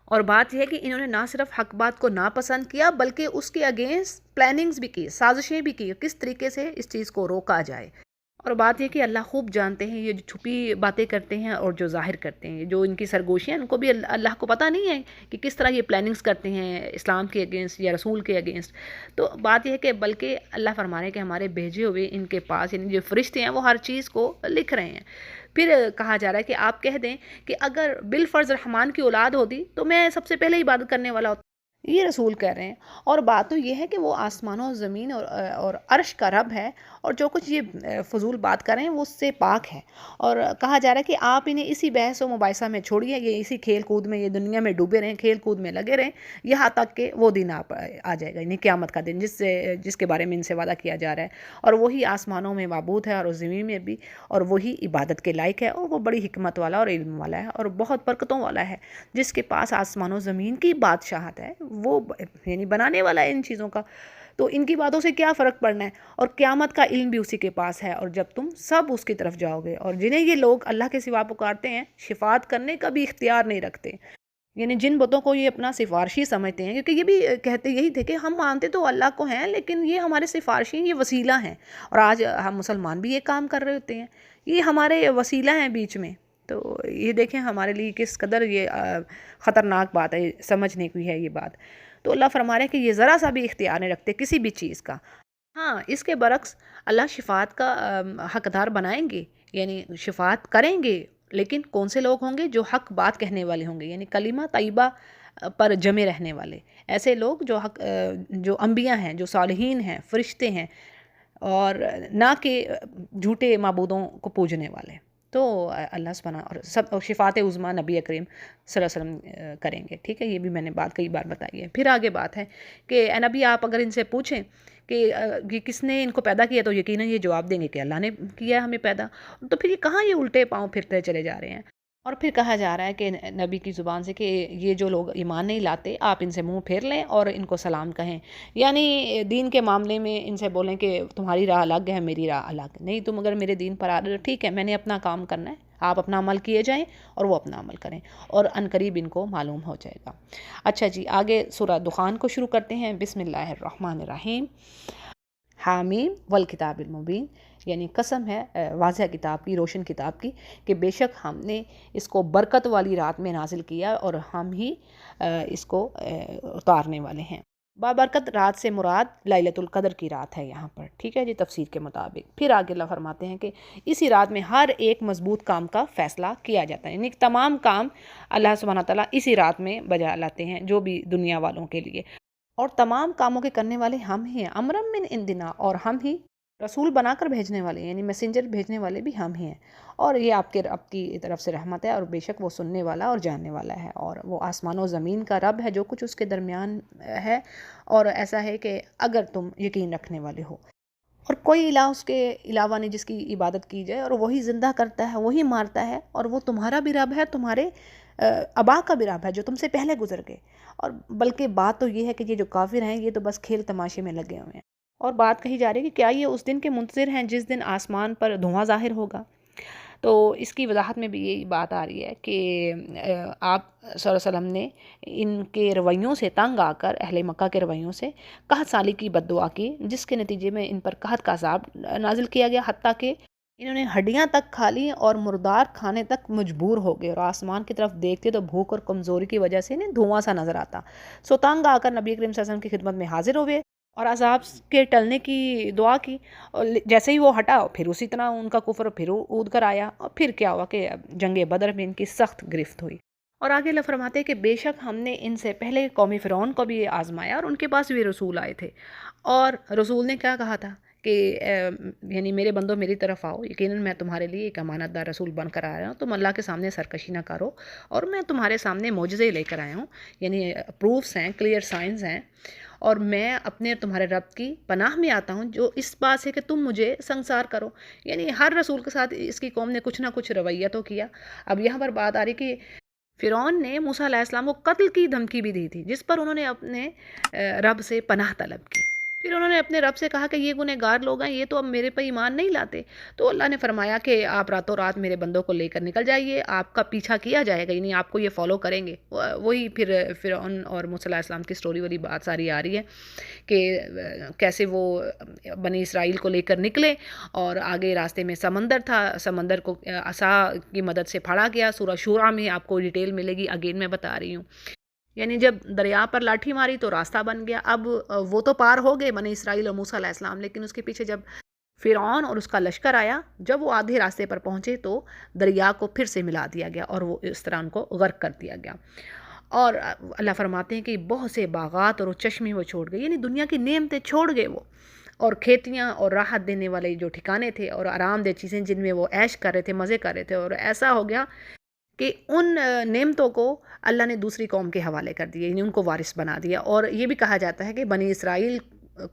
Speaker 1: اور بات یہ ہے کہ انہوں نے نہ صرف حق بات کو ناپسند کیا بلکہ اس کے اگینسٹ پلاننگز بھی کی، سازشیں بھی کی، کس طریقے سے اس چیز کو روکا جائے. اور بات یہ کہ اللہ خوب جانتے ہیں یہ جو چھپی باتیں کرتے ہیں اور جو ظاہر کرتے ہیں، جو ان کی سرگوشیاں، ان کو بھی اللہ کو پتہ نہیں ہے کہ کس طرح یہ پلاننگز کرتے ہیں اسلام کے اگینسٹ یا رسول کے اگینسٹ. تو بات یہ ہے کہ بلکہ اللہ فرما رہے ہیں کہ ہمارے بھیجے ہوئے ان کے پاس یعنی جو فرشتے ہیں وہ ہر چیز کو لکھ رہے ہیں. پھر کہا جا رہا ہے کہ آپ کہہ دیں کہ اگر بالفرض رحمان کی اولاد ہوتی تو میں سب سے پہلے عبادت کرنے والا ہوتا. یہ رسول کہہ رہے ہیں. اور بات تو یہ ہے کہ وہ آسمانوں زمین اور عرش کا رب ہے، اور جو کچھ یہ فضول بات کر رہے ہیں وہ اس سے پاک ہے. اور کہا جا رہا ہے کہ آپ انہیں اسی بحث و مباحثہ میں چھوڑیے، یہ اسی کھیل کود میں، یہ دنیا میں ڈوبے رہیں، کھیل کود میں لگے رہیں، یہاں تک کہ وہ دن آ جائے گا، یعنی قیامت کا دن جس کے بارے میں ان سے وعدہ کیا جا رہا ہے. اور وہی آسمانوں میں معبود ہے اور زمین میں بھی، اور وہی عبادت کے لائق ہے، اور وہ بڑی حکمت والا اور علم والا ہے اور بہت برکتوں والا ہے، جس کے پاس آسمان و زمین کی بادشاہت ہے، وہ یعنی بنانے والا ہے ان چیزوں کا. تو ان کی باتوں سے کیا فرق پڑنا ہے؟ اور قیامت کا علم بھی اسی کے پاس ہے. اور جب تم سب اس کی طرف جاؤ گے، اور جنہیں یہ لوگ اللہ کے سوا پکارتے ہیں شفاعت کرنے کا بھی اختیار نہیں رکھتے، یعنی جن بتوں کو یہ اپنا سفارشی سمجھتے ہیں، کیونکہ یہ بھی کہتے یہی تھے کہ ہم مانتے تو اللہ کو ہیں لیکن یہ ہمارے سفارشی، یہ وسیلہ ہیں. اور آج ہم مسلمان بھی یہ کام کر رہے ہوتے ہیں، یہ ہمارے وسیلہ ہیں بیچ میں. تو یہ دیکھیں ہمارے لیے کس قدر یہ خطرناک بات ہے، سمجھنے کی ہے یہ بات. تو اللہ فرما رہے ہیں کہ یہ ذرا سا بھی اختیار نہیں رکھتے کسی بھی چیز کا. ہاں، اس کے برعکس اللہ شفاعت کا حقدار بنائیں گے، یعنی شفاعت کریں گے، لیکن کون سے لوگ ہوں گے؟ جو حق بات کہنے والے ہوں گے، یعنی کلمہ طیبہ پر جمے رہنے والے، ایسے لوگ جو انبیاء ہیں، جو صالحین ہیں، فرشتے ہیں، اور نہ کہ جھوٹے معبودوں کو پوجنے والے. تو اللہ سبحانہ اور سب اور شفاعت عظمیٰ نبی کریم صلی اللہ علیہ وسلم کریں گے، ٹھیک ہے، یہ بھی میں نے بات کئی بار بتائی ہے۔ پھر آگے بات ہے کہ اے نبی آپ اگر ان سے پوچھیں کہ یہ کس نے ان کو پیدا کیا، تو یقیناً یہ جواب دیں گے کہ اللہ نے کیا ہے ہمیں پیدا، تو پھر یہ کہاں یہ الٹے پاؤں پھرتے چلے جا رہے ہیں۔ اور پھر کہا جا رہا ہے کہ نبی کی زبان سے کہ یہ جو لوگ ایمان نہیں لاتے آپ ان سے منہ پھیر لیں اور ان کو سلام کہیں، یعنی دین کے معاملے میں ان سے بولیں کہ تمہاری راہ الگ ہے میری راہ الگ نہیں، تم اگر میرے دین پر آ رہے ہو ٹھیک ہے، میں نے اپنا کام کرنا ہے، آپ اپنا عمل کیے جائیں اور وہ اپنا عمل کریں، اور عنقریب ان کو معلوم ہو جائے گا۔ اچھا جی، آگے سورہ دخان کو شروع کرتے ہیں۔ بسم اللہ الرحمن الرحیم، حامیم والکتاب المبین، یعنی قسم ہے واضح کتاب کی، روشن کتاب کی، کہ بے شک ہم نے اس کو برکت والی رات میں نازل کیا اور ہم ہی اس کو اتارنے والے ہیں۔ بابرکت رات سے مراد لیلۃ القدر کی رات ہے یہاں پر، ٹھیک ہے جی، تفسیر کے مطابق۔ پھر آگے اللہ فرماتے ہیں کہ اسی رات میں ہر ایک مضبوط کام کا فیصلہ کیا جاتا ہے، یعنی تمام کام اللہ سبحانہ تعالیٰ اسی رات میں بجا لاتے ہیں، جو بھی دنیا والوں کے لیے، اور تمام کاموں کے کرنے والے ہم ہی ہیں، امرم من عندنا، اور ہم ہی رسول بنا کر بھیجنے والے، یعنی میسنجر بھیجنے والے بھی ہم ہی ہیں، اور یہ آپ کے رب کی طرف سے رحمت ہے، اور بے شک وہ سننے والا اور جاننے والا ہے، اور وہ آسمان و زمین کا رب ہے، جو کچھ اس کے درمیان ہے، اور ایسا ہے کہ اگر تم یقین رکھنے والے ہو، اور کوئی الہ اس کے علاوہ نہیں جس کی عبادت کی جائے، اور وہی زندہ کرتا ہے، وہی مارتا ہے، اور وہ تمہارا بھی رب ہے، تمہارے آبا کا بھی رب ہے جو تم سے پہلے گزر گئے، اور بلکہ بات تو یہ ہے کہ یہ جو کافر ہیں یہ تو بس کھیل تماشے میں لگے ہوئے ہیں، اور بات کہی جا رہی ہے کہ کیا یہ اس دن کے منتظر ہیں جس دن آسمان پر دھواں ظاہر ہوگا۔ تو اس کی وضاحت میں بھی یہی بات آ رہی ہے کہ آپ صلی اللہ علیہ وسلم نے ان کے رویوں سے تنگ آ کر، اہل مکہ کے رویوں سے قحط سالی کی بد دعا کی، جس کے نتیجے میں ان پر قحط کا عذاب نازل کیا گیا، حتیٰ کہ انہوں نے ہڈیاں تک کھا لی اور مردار کھانے تک مجبور ہو گئے، اور آسمان کی طرف دیکھتے تو بھوک اور کمزوری کی وجہ سے انہیں دھواں سا نظر آتا، سو تنگ آ کر نبی کریم صلی اللہ علیہ وسلم کی خدمت میں حاضر ہوئے اور عذاب کے ٹلنے کی دعا کی، اور جیسے ہی وہ ہٹا پھر اسی طرح ان کا کفر پھر اود کر آیا، اور پھر کیا ہوا کہ جنگ بدر میں ان کی سخت گرفت ہوئی۔ اور آگے اللہ فرماتے ہیں کہ بے شک ہم نے ان سے پہلے قوم فرعون کو بھی آزمایا، اور ان کے پاس بھی رسول آئے تھے، اور رسول نے کیا کہا تھا کہ یعنی میرے بندوں میری طرف آؤ، یقیناً میں تمہارے لیے ایک امانت دار رسول بن کر آیا ہوں، تم اللہ کے سامنے سرکشی نہ کرو، اور میں تمہارے سامنے معجزے لے کر آیا ہوں، یعنی پروفس ہیں، کلیئر سائنز ہیں، اور میں اپنے تمہارے رب کی پناہ میں آتا ہوں جو اس بات سے کہ تم مجھے سنگسار کرو، یعنی ہر رسول کے ساتھ اس کی قوم نے کچھ نہ کچھ رویہ تو کیا۔ اب یہاں پر بات آ رہی کہ فرعون نے موسیٰ علیہ السلام کو قتل کی دھمکی بھی دی تھی، جس پر انہوں نے اپنے رب سے پناہ طلب کی، پھر انہوں نے اپنے رب سے کہا کہ یہ گنہگار لوگ ہیں، یہ تو اب میرے پہ ایمان نہیں لاتے، تو اللہ نے فرمایا کہ آپ راتوں رات میرے بندوں کو لے کر نکل جائیے، آپ کا پیچھا کیا جائے گا، یعنی آپ کو یہ فالو کریں گے۔ وہی پھر فرعون اور موسیٰ علیہ السلام کی سٹوری والی بات ساری آ رہی ہے کہ کیسے وہ بنی اسرائیل کو لے کر نکلے، اور آگے راستے میں سمندر تھا، سمندر کو عصا کی مدد سے پھاڑا گیا، سورہ شورى میں آپ کو ڈیٹیل ملے گی، اگین میں بتا رہی ہوں، یعنی جب دریا پر لاٹھی ماری تو راستہ بن گیا، اب وہ تو پار ہو گئے بنی اسرائیل اور موسیٰ علیہ السلام، لیکن اس کے پیچھے جب فرعون اور اس کا لشکر آیا، جب وہ آدھے راستے پر پہنچے تو دریا کو پھر سے ملا دیا گیا، اور وہ اس طرح ان کو غرق کر دیا گیا، اور اللہ فرماتے ہیں کہ بہت سے باغات اور چشمے وہ چھوڑ گئے، یعنی دنیا کی نعمتیں چھوڑ گئے وہ، اور کھیتیاں اور راحت دینے والے جو ٹھکانے تھے اور آرام دہ چیزیں جن میں وہ عیش کر رہے تھے، مزے کر رہے تھے، اور ایسا ہو گیا کہ ان نعمتوں کو اللہ نے دوسری قوم کے حوالے کر دیا، یعنی ان کو وارث بنا دیا، اور یہ بھی کہا جاتا ہے کہ بنی اسرائیل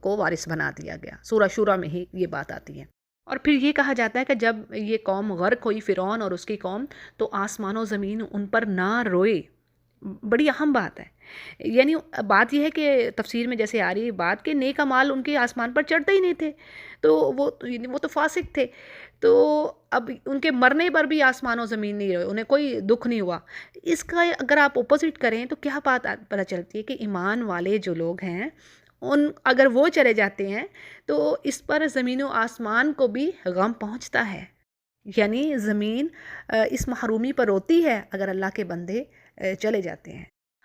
Speaker 1: کو وارث بنا دیا گیا، سورہ شورى میں ہی یہ بات آتی ہے۔ اور پھر یہ کہا جاتا ہے کہ جب یہ قوم غرق ہوئی، فرعون اور اس کی قوم، تو آسمان و زمین ان پر نہ روئے، بڑی اہم بات ہے، یعنی بات یہ ہے کہ تفسیر میں جیسے آ رہی ہے بات کہ نیک اعمال ان کے آسمان پر چڑھتے ہی نہیں تھے، تو وہ تو فاسق تھے، تو اب ان کے مرنے پر بھی آسمان و زمین نہیں روئے، انہیں کوئی دکھ نہیں ہوا۔ اس کا اگر آپ اپوزٹ کریں تو کیا بات پتہ چلتی ہے کہ ایمان والے جو لوگ ہیں اگر وہ چلے جاتے ہیں تو اس پر زمین و آسمان کو بھی غم پہنچتا ہے، یعنی زمین اس محرومی پر روتی ہے اگر اللہ کے بندے چلے جاتے ہیں۔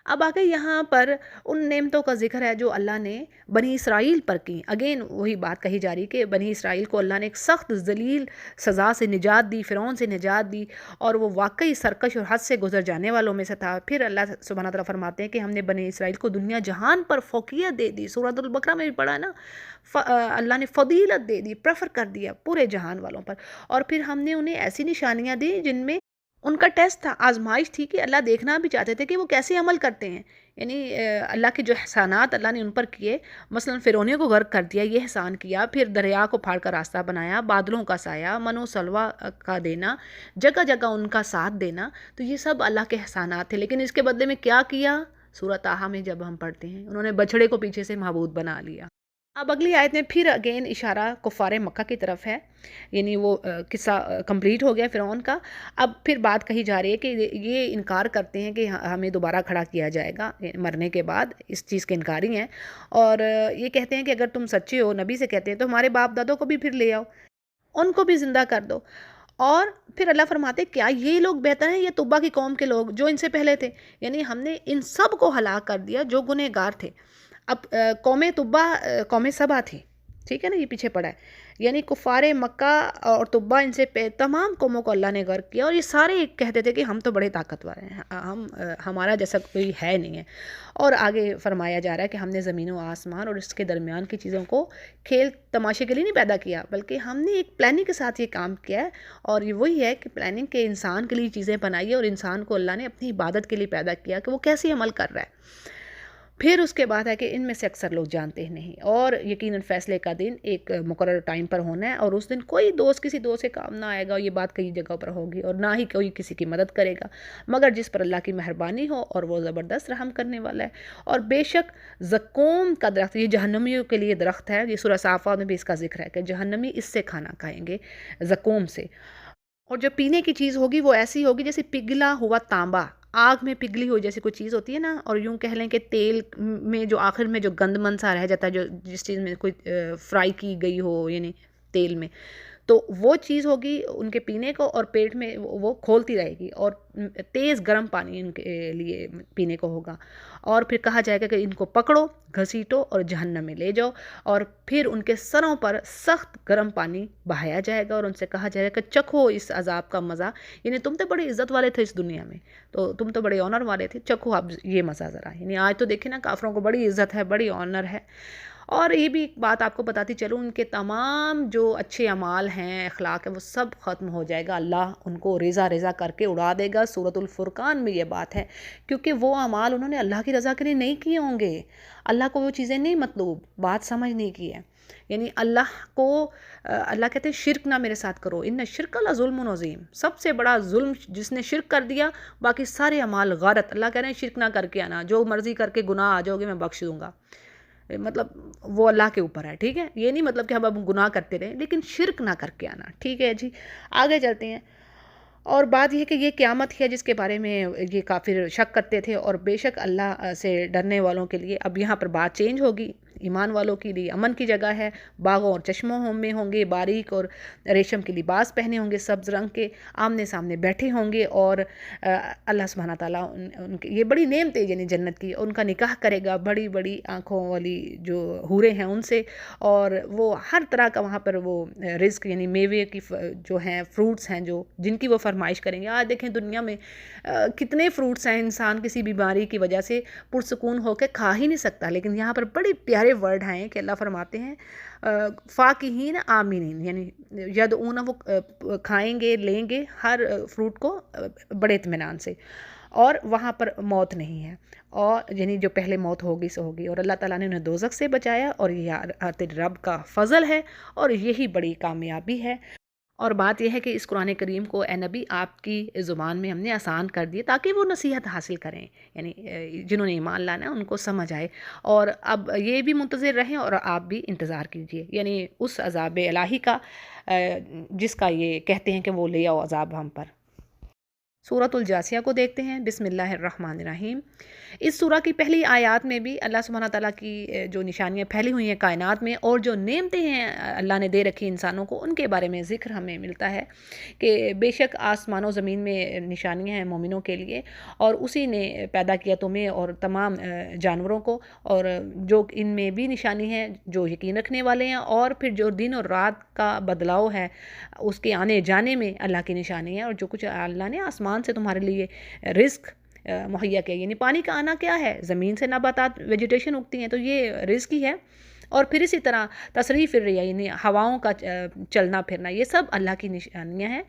Speaker 1: اب آگے یہاں پر ان نعمتوں کا ذکر ہے جو اللہ نے بنی اسرائیل پر کی. اگین وہی بات کہی جا رہی کہ بنی اسرائیل کو اللہ نے ایک سخت ذلیل سزا سے نجات دی، فرعون سے نجات دی، اور وہ واقعی سرکش اور حد سے گزر جانے والوں میں سے تھا. پھر اللہ سبحانہ تعالیٰ فرماتے ہیں کہ ہم نے بنی اسرائیل کو دنیا جہان پر فوقیت دے دی. سورۃ البقرہ میں بھی پڑھا نا، اللہ نے فضیلت دے دی، پریفر کر دیا پورے جہان والوں پر. اور پھر ہم نے انہیں ایسی نشانیاں دی جن میں ان کا ٹیسٹ تھا، آزمائش تھی کہ اللہ دیکھنا بھی چاہتے تھے کہ وہ کیسے عمل کرتے ہیں. یعنی اللہ کے جو احسانات اللہ نے ان پر کیے، مثلا فرعونیوں کو غرق کر دیا، یہ احسان کیا. پھر دریا کو پھاڑ کر راستہ بنایا، بادلوں کا سایہ، من و سلوہ کا دینا، جگہ جگہ ان کا ساتھ دینا، تو یہ سب اللہ کے احسانات تھے. لیکن اس کے بدلے میں کیا کیا؟ سورہ طٰہٰ میں جب ہم پڑھتے ہیں، انہوں نے بچھڑے کو پیچھے سے معبود بنا لیا. اب اگلی آیت میں پھر اگین اشارہ کفار مکہ کی طرف ہے. یعنی وہ قصہ کمپلیٹ ہو گیا فرعون کا. اب پھر بات کہی جا رہی ہے کہ یہ انکار کرتے ہیں کہ ہمیں دوبارہ کھڑا کیا جائے گا مرنے کے بعد، اس چیز کے انکاری ہیں. اور یہ کہتے ہیں کہ اگر تم سچے ہو، نبی سے کہتے ہیں، تو ہمارے باپ دادوں کو بھی پھر لے آؤ، ان کو بھی زندہ کر دو. اور پھر اللہ فرماتے کیا یہ لوگ بہتر ہیں یا تبا کی قوم کے لوگ جو ان سے پہلے تھے؟ یعنی ہم نے ان سب کو ہلاک کر دیا جو گنہگار تھے. اب قوم تبا قوم سبا تھی، ٹھیک ہے نا، یہ پیچھے پڑا ہے. یعنی کفار مکہ اور تبا ان سے تمام قوموں کو اللہ نے غرق کیا، اور یہ سارے کہتے تھے کہ ہم تو بڑے طاقتور ہیں، ہمارا جیسا کوئی ہے نہیں ہے. اور آگے فرمایا جا رہا ہے کہ ہم نے زمین و آسمان اور اس کے درمیان کی چیزوں کو کھیل تماشے کے لیے نہیں پیدا کیا، بلکہ ہم نے ایک پلاننگ کے ساتھ یہ کام کیا ہے. اور یہ وہی ہے کہ پلاننگ کے انسان کے لیے چیزیں بنائی ہے، اور انسان کو اللہ نے اپنی عبادت کے لیے پیدا کیا کہ وہ کیسے عمل کر رہا ہے. پھر اس کے بعد ہے کہ ان میں سے اکثر لوگ جانتے ہی نہیں. اور یقیناً فیصلے کا دن ایک مقرر ٹائم پر ہونا ہے، اور اس دن کوئی دوست کسی دوست سے کام نہ آئے گا. یہ بات کئی جگہوں پر ہوگی، اور نہ ہی کوئی کسی کی مدد کرے گا مگر جس پر اللہ کی مہربانی ہو، اور وہ زبردست رحم کرنے والا ہے. اور بے شک زقوم کا درخت، یہ جہنمیوں کے لیے درخت ہے. یہ سورہ صافات میں بھی اس کا ذکر ہے کہ جہنمی اس سے کھانا کھائیں گے، زقوم سے. اور جو پینے کی چیز ہوگی وہ ایسی ہوگی جیسے پگھلا ہوا تانبا، آگ میں پگھلی ہوئی جیسی کوئی چیز ہوتی ہے نا. اور یوں کہہ لیں کہ تیل میں جو آخر میں جو گند من سا رہ جاتا ہے، جو جس چیز میں کوئی فرائی کی گئی ہو، یعنی تیل میں، تو وہ چیز ہوگی ان کے پینے کو، اور پیٹ میں وہ کھولتی رہے گی. اور تیز گرم پانی ان کے لیے پینے کو ہوگا. اور پھر کہا جائے گا کہ ان کو پکڑو، گھسیٹو اور جہنم میں لے جاؤ. اور پھر ان کے سروں پر سخت گرم پانی بہایا جائے گا، اور ان سے کہا جائے گا کہ چکھو اس عذاب کا مزہ. یعنی تم تو بڑے عزت والے تھے اس دنیا میں، تو تم تو بڑے آنر والے تھے، چکھو اب یہ مزہ ذرا. یعنی آج تو دیکھیں نا، کافروں کو بڑی عزت ہے، بڑی آنر ہے. اور یہ بھی ایک بات آپ کو بتاتی چلوں، ان کے تمام جو اچھے اعمال ہیں، اخلاق ہے، وہ سب ختم ہو جائے گا. اللہ ان کو ریزہ ریزہ کر کے اڑا دے گا. سورۃ الفرقان میں یہ بات ہے، کیونکہ وہ اعمال انہوں نے اللہ کی رضا کے لیے نہیں کیے ہوں گے. اللہ کو وہ چیزیں نہیں مطلوب، بات سمجھ نہیں کی ہے. یعنی اللہ کہتے ہیں شرک نہ میرے ساتھ کرو، ان شرک لظلم عظیم. سب سے بڑا ظلم جس نے شرک کر دیا، باقی سارے اعمال غارت. اللہ کہہ رہے ہیں شرک نہ کر کے آنا، جو مرضی کر کے گناہ آ جاؤ گے میں بخش دوں گا. مطلب وہ اللہ کے اوپر ہے، ٹھیک ہے. یہ نہیں مطلب کہ ہم اب گناہ کرتے رہیں، لیکن شرک نہ کر کے آنا، ٹھیک ہے جی. آگے چلتے ہیں. اور بات یہ ہے کہ یہ قیامت ہے جس کے بارے میں یہ کافر شک کرتے تھے. اور بے شک اللہ سے ڈرنے والوں کے لیے اب یہاں پر بات چینج ہوگی. ایمان والوں کے لیے امن کی جگہ ہے، باغوں اور چشموں میں ہوں گے، باریک اور ریشم کے لباس پہنے ہوں گے، سبز رنگ کے، آمنے سامنے بیٹھے ہوں گے. اور اللہ سبحانہ تعالیٰ ان کے یہ بڑی نعمت ہے یعنی جنت کی، ان کا نکاح کرے گا بڑی بڑی آنکھوں والی جو حوریں ہیں ان سے. اور وہ ہر طرح کا وہاں پر وہ رزق، یعنی میوے کی جو ہیں، فروٹس ہیں جو جن کی وہ فرمائش کریں گے. آج دیکھیں دنیا میں کتنے فروٹس ہیں، انسان کسی بیماری کی وجہ سے پرسکون ہو کے کھا ہی نہیں سکتا. لیکن یہاں پر بڑے پیارے ورڈ ہیں کہ اللہ فرماتے ہیں فاکہین آمنین، یعنی یدعون، وہ کھائیں گے، لیں گے ہر فروٹ کو بڑے اطمینان سے. اور وہاں پر موت نہیں ہے، اور یعنی جو پہلے موت ہوگی سو ہوگی. اور اللہ تعالیٰ نے انہیں دوزخ سے بچایا، اور یہ تیرے رب کا فضل ہے، اور یہی بڑی کامیابی ہے. اور بات یہ ہے کہ اس قرآن کریم کو اے نبی آپ کی زبان میں ہم نے آسان کر دیے تاکہ وہ نصیحت حاصل کریں، یعنی جنہوں نے ایمان لانا ہے ان کو سمجھ آئے. اور اب یہ بھی منتظر رہیں اور آپ بھی انتظار کیجئے، یعنی اس عذاب الہی کا جس کا یہ کہتے ہیں کہ وہ لے آؤ عذاب ہم پر. سورۃ الجاسیہ کو دیکھتے ہیں۔ بسم اللہ الرحمن الرحیم۔ اس سورہ کی پہلی آیات میں بھی اللہ سبحانہ تعالیٰ کی جو نشانیاں پھیلی ہوئی ہیں کائنات میں، اور جو نعمتیں ہیں اللہ نے دے رکھی انسانوں کو، ان کے بارے میں ذکر ہمیں ملتا ہے کہ بے شک آسمان و زمین میں نشانیاں ہیں مومنوں کے لیے، اور اسی نے پیدا کیا تمہیں اور تمام جانوروں کو، اور جو ان میں بھی نشانی ہے جو یقین رکھنے والے ہیں، اور پھر جو دن اور رات کا بدلاؤ ہے اس کے آنے جانے میں اللہ کی نشانی ہے، اور جو کچھ اللہ نے آسمان سے تمہارے لیے رزق مہیا کیا، یعنی پانی کا آنا کیا ہے، زمین سے نباتات ویجیٹیشن اگتی ہیں تو یہ رزق ہی ہے، اور پھر اسی طرح تصریف الریا یعنی ہواؤں کا چلنا پھرنا، یہ سب اللہ کی نشانیاں ہیں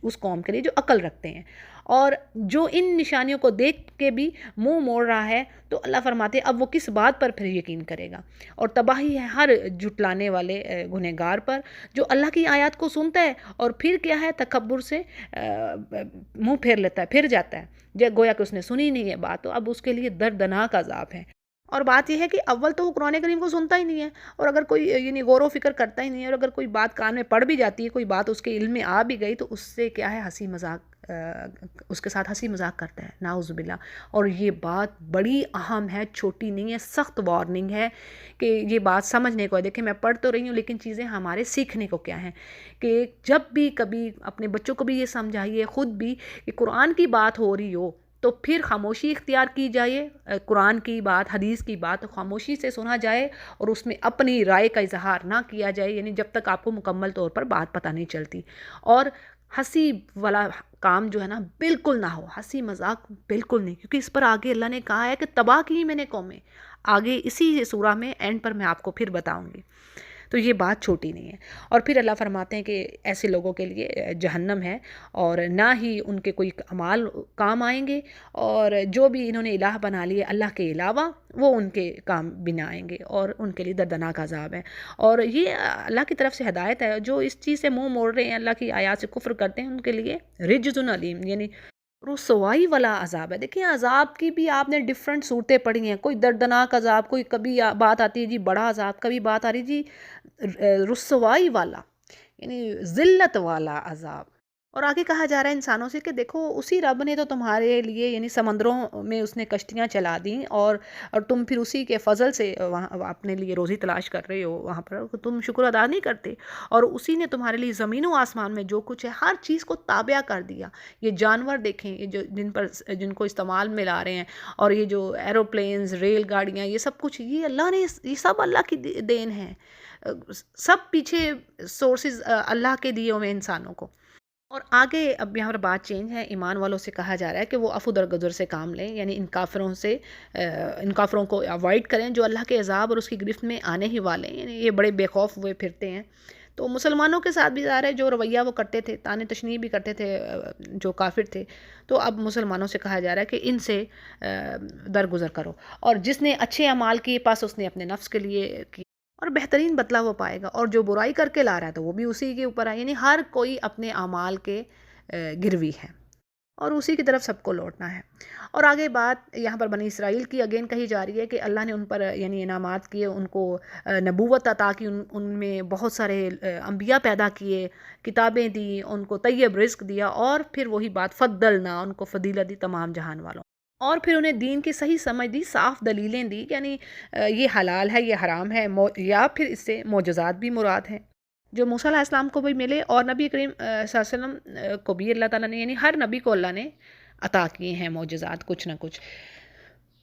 Speaker 1: اس قوم کے لیے جو عقل رکھتے ہیں، اور جو ان نشانیوں کو دیکھ کے بھی منہ موڑ رہا ہے تو اللہ فرماتے ہیں اب وہ کس بات پر پھر یقین کرے گا، اور تباہی ہے ہر جھٹلانے والے گنہگار پر جو اللہ کی آیات کو سنتا ہے اور پھر کیا ہے تکبر سے منہ پھیر لیتا ہے، پھر جاتا ہے گویا کہ اس نے سنی نہیں ہے بات، تو اب اس کے لیے دردناک عذاب ہے۔ اور بات یہ ہے کہ اول تو وہ قرآن کریم کو سنتا ہی نہیں ہے، اور اگر کوئی یعنی غور و فکر کرتا ہی نہیں ہے، اور اگر کوئی بات کان میں پڑ بھی جاتی ہے، کوئی بات اس کے علم میں آ بھی گئی تو اس سے کیا ہے ہنسی مذاق اس کے ساتھ ہنسی مذاق کرتا ہے، نعوذ باللہ۔ اور یہ بات بڑی اہم ہے، چھوٹی نہیں ہے، سخت وارننگ ہے کہ یہ بات سمجھنے کو ہے۔ دیکھیں میں پڑھ تو رہی ہوں لیکن چیزیں ہمارے سیکھنے کو کیا ہیں کہ جب بھی کبھی اپنے بچوں کو بھی یہ سمجھائیے، خود بھی، کہ قرآن کی بات ہو رہی ہو تو پھر خاموشی اختیار کی جائے، قرآن کی بات، حدیث کی بات خاموشی سے سنا جائے، اور اس میں اپنی رائے کا اظہار نہ کیا جائے، یعنی جب تک آپ کو مکمل طور پر بات پتہ نہیں چلتی، اور ہنسی والا کام جو ہے نا بالکل نہ ہو، ہنسی مذاق بالکل نہیں، کیونکہ اس پر آگے اللہ نے کہا ہے کہ تباہ کی میں نے قومیں، آگے اسی سورہ میں اینڈ پر میں آپ کو پھر بتاؤں گی، تو یہ بات چھوٹی نہیں ہے۔ اور پھر اللہ فرماتے ہیں کہ ایسے لوگوں کے لیے جہنم ہے، اور نہ ہی ان کے کوئی اعمال کام آئیں گے، اور جو بھی انہوں نے الہ بنا لیے اللہ کے علاوہ وہ ان کے کام بھی نہ آئیں گے، اور ان کے لیے دردناک عذاب ہے۔ اور یہ اللہ کی طرف سے ہدایت ہے، جو اس چیز سے منہ موڑ رہے ہیں، اللہ کی آیات سے کفر کرتے ہیں، ان کے لیے رجز علیم یعنی رسوائی والا عذاب ہے۔ دیکھیں عذاب کی بھی آپ نے ڈیفرنٹ صورتیں پڑھی ہیں، کوئی دردناک عذاب، کوئی کبھی بات آتی ہے جی بڑا عذاب، کبھی بات آ رہی جی رسوائی والا یعنی ذلت والا عذاب۔ اور آگے کہا جا رہا ہے انسانوں سے کہ دیکھو اسی رب نے تو تمہارے لیے یعنی سمندروں میں اس نے کشتیاں چلا دیں، اور تم پھر اسی کے فضل سے وہاں اپنے لیے روزی تلاش کر رہے ہو، وہاں پر تم شکر ادا نہیں کرتے، اور اسی نے تمہارے لیے زمین و آسمان میں جو کچھ ہے ہر چیز کو تابع کر دیا۔ یہ جانور دیکھیں، یہ جو جن کو استعمال میں لا رہے ہیں، اور یہ جو ایروپلینز، ریل گاڑیاں، یہ سب کچھ یہ اللہ نے، یہ سب اللہ کی دین ہے، سب پیچھے سورسز اللہ کے دیے ہوئے انسانوں کو۔ اور آگے اب یہاں پر بات چینج ہے، ایمان والوں سے کہا جا رہا ہے کہ وہ عفو درگزر سے کام لیں، یعنی ان کافروں کو اوائڈ کریں جو اللہ کے عذاب اور اس کی گرفت میں آنے ہی والے ہیں، یعنی یہ بڑے بے خوف ہوئے پھرتے ہیں۔ تو مسلمانوں کے ساتھ بھی ظاہر ہے جو رویہ وہ کرتے تھے، طعن تشنیع بھی کرتے تھے جو کافر تھے، تو اب مسلمانوں سے کہا جا رہا ہے کہ ان سے درگزر کرو، اور جس نے اچھے اعمال کیے پاس اس نے اپنے نفس کے لیے کی، اور بہترین بدلہ وہ پائے گا، اور جو برائی کر کے لا رہا ہے تو وہ بھی اسی کے اوپر ہے، یعنی ہر کوئی اپنے اعمال کے گروی ہے، اور اسی کی طرف سب کو لوٹنا ہے۔ اور آگے بات یہاں پر بنی اسرائیل کی اگین کہی جا رہی ہے کہ اللہ نے ان پر یعنی انعامات کیے، ان کو نبوت عطا کی، ان میں بہت سارے انبیاء پیدا کیے، کتابیں دی، ان کو طیب رزق دیا، اور پھر وہی بات فضلنا، ان کو فضیلت دی تمام جہان والوں، اور پھر انہیں دین کی صحیح سمجھ دی، صاف دلیلیں دی، یعنی یہ حلال ہے، یہ حرام ہے، یا پھر اس سے معجزات بھی مراد ہیں جو موسیٰ علیہ السلام کو بھی ملے، اور نبی کریم صلی اللہ علیہ وسلم کو بھی اللہ تعالیٰ نے، یعنی ہر نبی کو اللہ نے عطا کیے ہیں معجزات کچھ نہ کچھ۔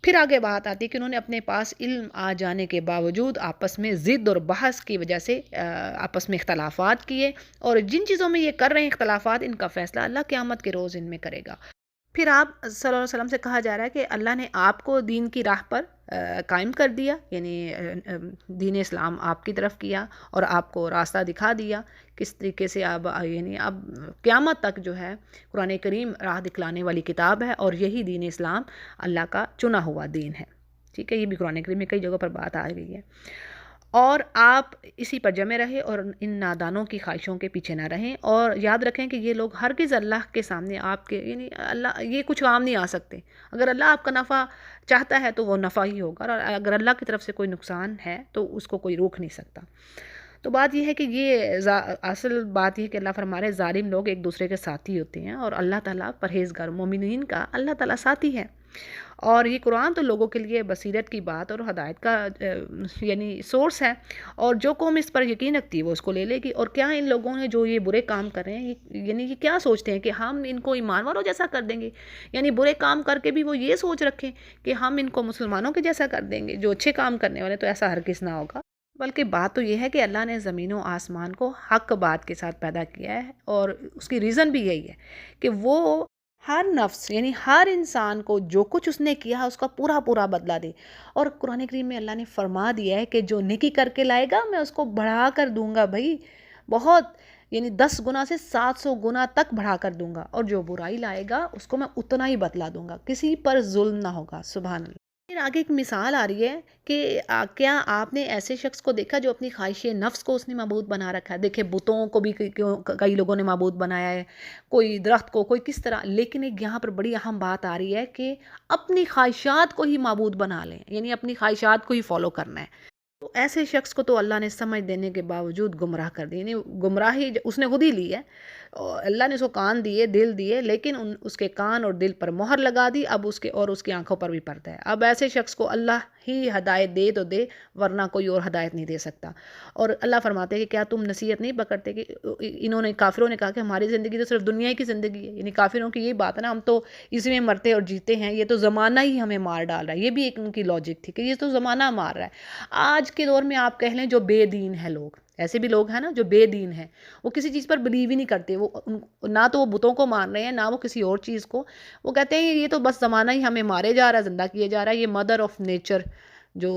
Speaker 1: پھر آگے بات آتی ہے کہ انہوں نے اپنے پاس علم آ جانے کے باوجود آپس میں ضد اور بحث کی وجہ سے آپس میں اختلافات کیے، اور جن چیزوں میں یہ کر رہے ہیں اختلافات، ان کا فیصلہ اللہ قیامت کے روز ان میں کرے گا۔ پھر آپ صلی اللہ علیہ وسلم سے کہا جا رہا ہے کہ اللہ نے آپ کو دین کی راہ پر قائم کر دیا، یعنی دین اسلام آپ کی طرف کیا، اور آپ کو راستہ دکھا دیا کس طریقے سے آپ یعنی اب قیامت تک جو ہے قرآن کریم راہ دکھلانے والی کتاب ہے، اور یہی دین اسلام اللہ کا چنا ہوا دین ہے، ٹھیک ہے۔ یہ بھی قرآن کریم میں کئی جگہ پر بات آ گئی ہے، اور آپ اسی پر جمے رہے اور ان نادانوں کی خواہشوں کے پیچھے نہ رہیں، اور یاد رکھیں کہ یہ لوگ ہرگز اللہ کے سامنے آپ کے یعنی اللہ یہ کچھ کام نہیں آ سکتے۔ اگر اللہ آپ کا نفع چاہتا ہے تو وہ نفع ہی ہوگا، اور اگر اللہ کی طرف سے کوئی نقصان ہے تو اس کو کوئی روک نہیں سکتا۔ تو بات یہ ہے کہ یہ اصل بات یہ ہے کہ اللہ فرما رہے ہیں ظالم لوگ ایک دوسرے کے ساتھی ہوتے ہیں، اور اللہ تعالیٰ پرہیزگار مومنین کا اللہ تعالیٰ ساتھی ہے۔ اور یہ قرآن تو لوگوں کے لیے بصیرت کی بات اور ہدایت کا یعنی سورس ہے، اور جو قوم اس پر یقین رکھتی ہے وہ اس کو لے لے گی۔ اور کیا ان لوگوں نے جو یہ برے کام کر رہے ہیں، یعنی یہ کیا سوچتے ہیں کہ ہم ان کو ایمان والوں جیسا کر دیں گے؟ یعنی برے کام کر کے بھی وہ یہ سوچ رکھیں کہ ہم ان کو مسلمانوں کے جیسا کر دیں گے، جو اچھے کام کرنے والے، تو ایسا ہرگز نہ ہوگا۔ بلکہ بات تو یہ ہے کہ اللہ نے زمین و آسمان کو حق بات کے ساتھ پیدا کیا ہے، اور اس کی ریزن بھی یہی ہے کہ وہ ہر نفس یعنی ہر انسان کو جو کچھ اس نے کیا ہے اس کا پورا پورا بدلہ دے۔ اور قرآن کریم میں اللہ نے فرما دیا ہے کہ جو نیکی کر کے لائے گا میں اس کو بڑھا کر دوں گا بھائی، بہت، یعنی 10 گنا سے 700 گنا تک بڑھا کر دوں گا، اور جو برائی لائے گا اس کو میں اتنا ہی بدلہ دوں گا، کسی پر ظلم نہ ہوگا۔ سبحان اللہ۔ پھر آگے ایک مثال آ رہی ہے کہ کیا آپ نے ایسے شخص کو دیکھا جو اپنی خواہش نفس کو اس نے معبود بنا رکھا ہے؟ دیکھیں بتوں کو بھی کئی لوگوں نے معبود بنایا ہے، کوئی درخت کو، کوئی کس طرح، لیکن ایک یہاں پر بڑی اہم بات آ رہی ہے کہ اپنی خواہشات کو ہی معبود بنا لیں، یعنی اپنی خواہشات کو ہی فالو کرنا ہے۔ تو ایسے شخص کو تو اللہ نے سمجھ دینے کے باوجود گمراہ کر دی، یعنی گمراہی اس نے خود ہی لی ہے، اور اللہ نے اس کو کان دیے، دل دیے، لیکن اس کے کان اور دل پر مہر لگا دی، اب اس کی آنکھوں پر بھی پردہ ہے۔ اب ایسے شخص کو اللہ ہی ہدایت دے تو دے، ورنہ کوئی اور ہدایت نہیں دے سکتا۔ اور اللہ فرماتے ہیں کہ کیا تم نصیحت نہیں پکڑتے؟ کہ کافروں نے کہا کہ ہماری زندگی تو صرف دنیا کی زندگی ہے، یعنی کافروں کی یہی بات ہے نا، ہم تو اسی میں مرتے اور جیتے ہیں، یہ تو زمانہ ہی ہمیں مار ڈال رہا ہے۔ یہ بھی ایک ان کی لاجک تھی کہ یہ تو زمانہ مار رہا ہے۔ آج کے دور میں آپ کہہ لیں جو بے دین ہے لوگ، ایسے بھی لوگ ہیں نا جو بے دین ہیں، وہ کسی چیز پر بلیو ہی نہیں کرتے، وہ نہ تو وہ بتوں کو مان رہے ہیں، نہ وہ کسی اور چیز کو، وہ کہتے ہیں یہ تو بس زمانہ ہی ہمیں مارے جا رہا ہے، زندہ کیے جا رہا ہے، یہ مدر آف نیچر جو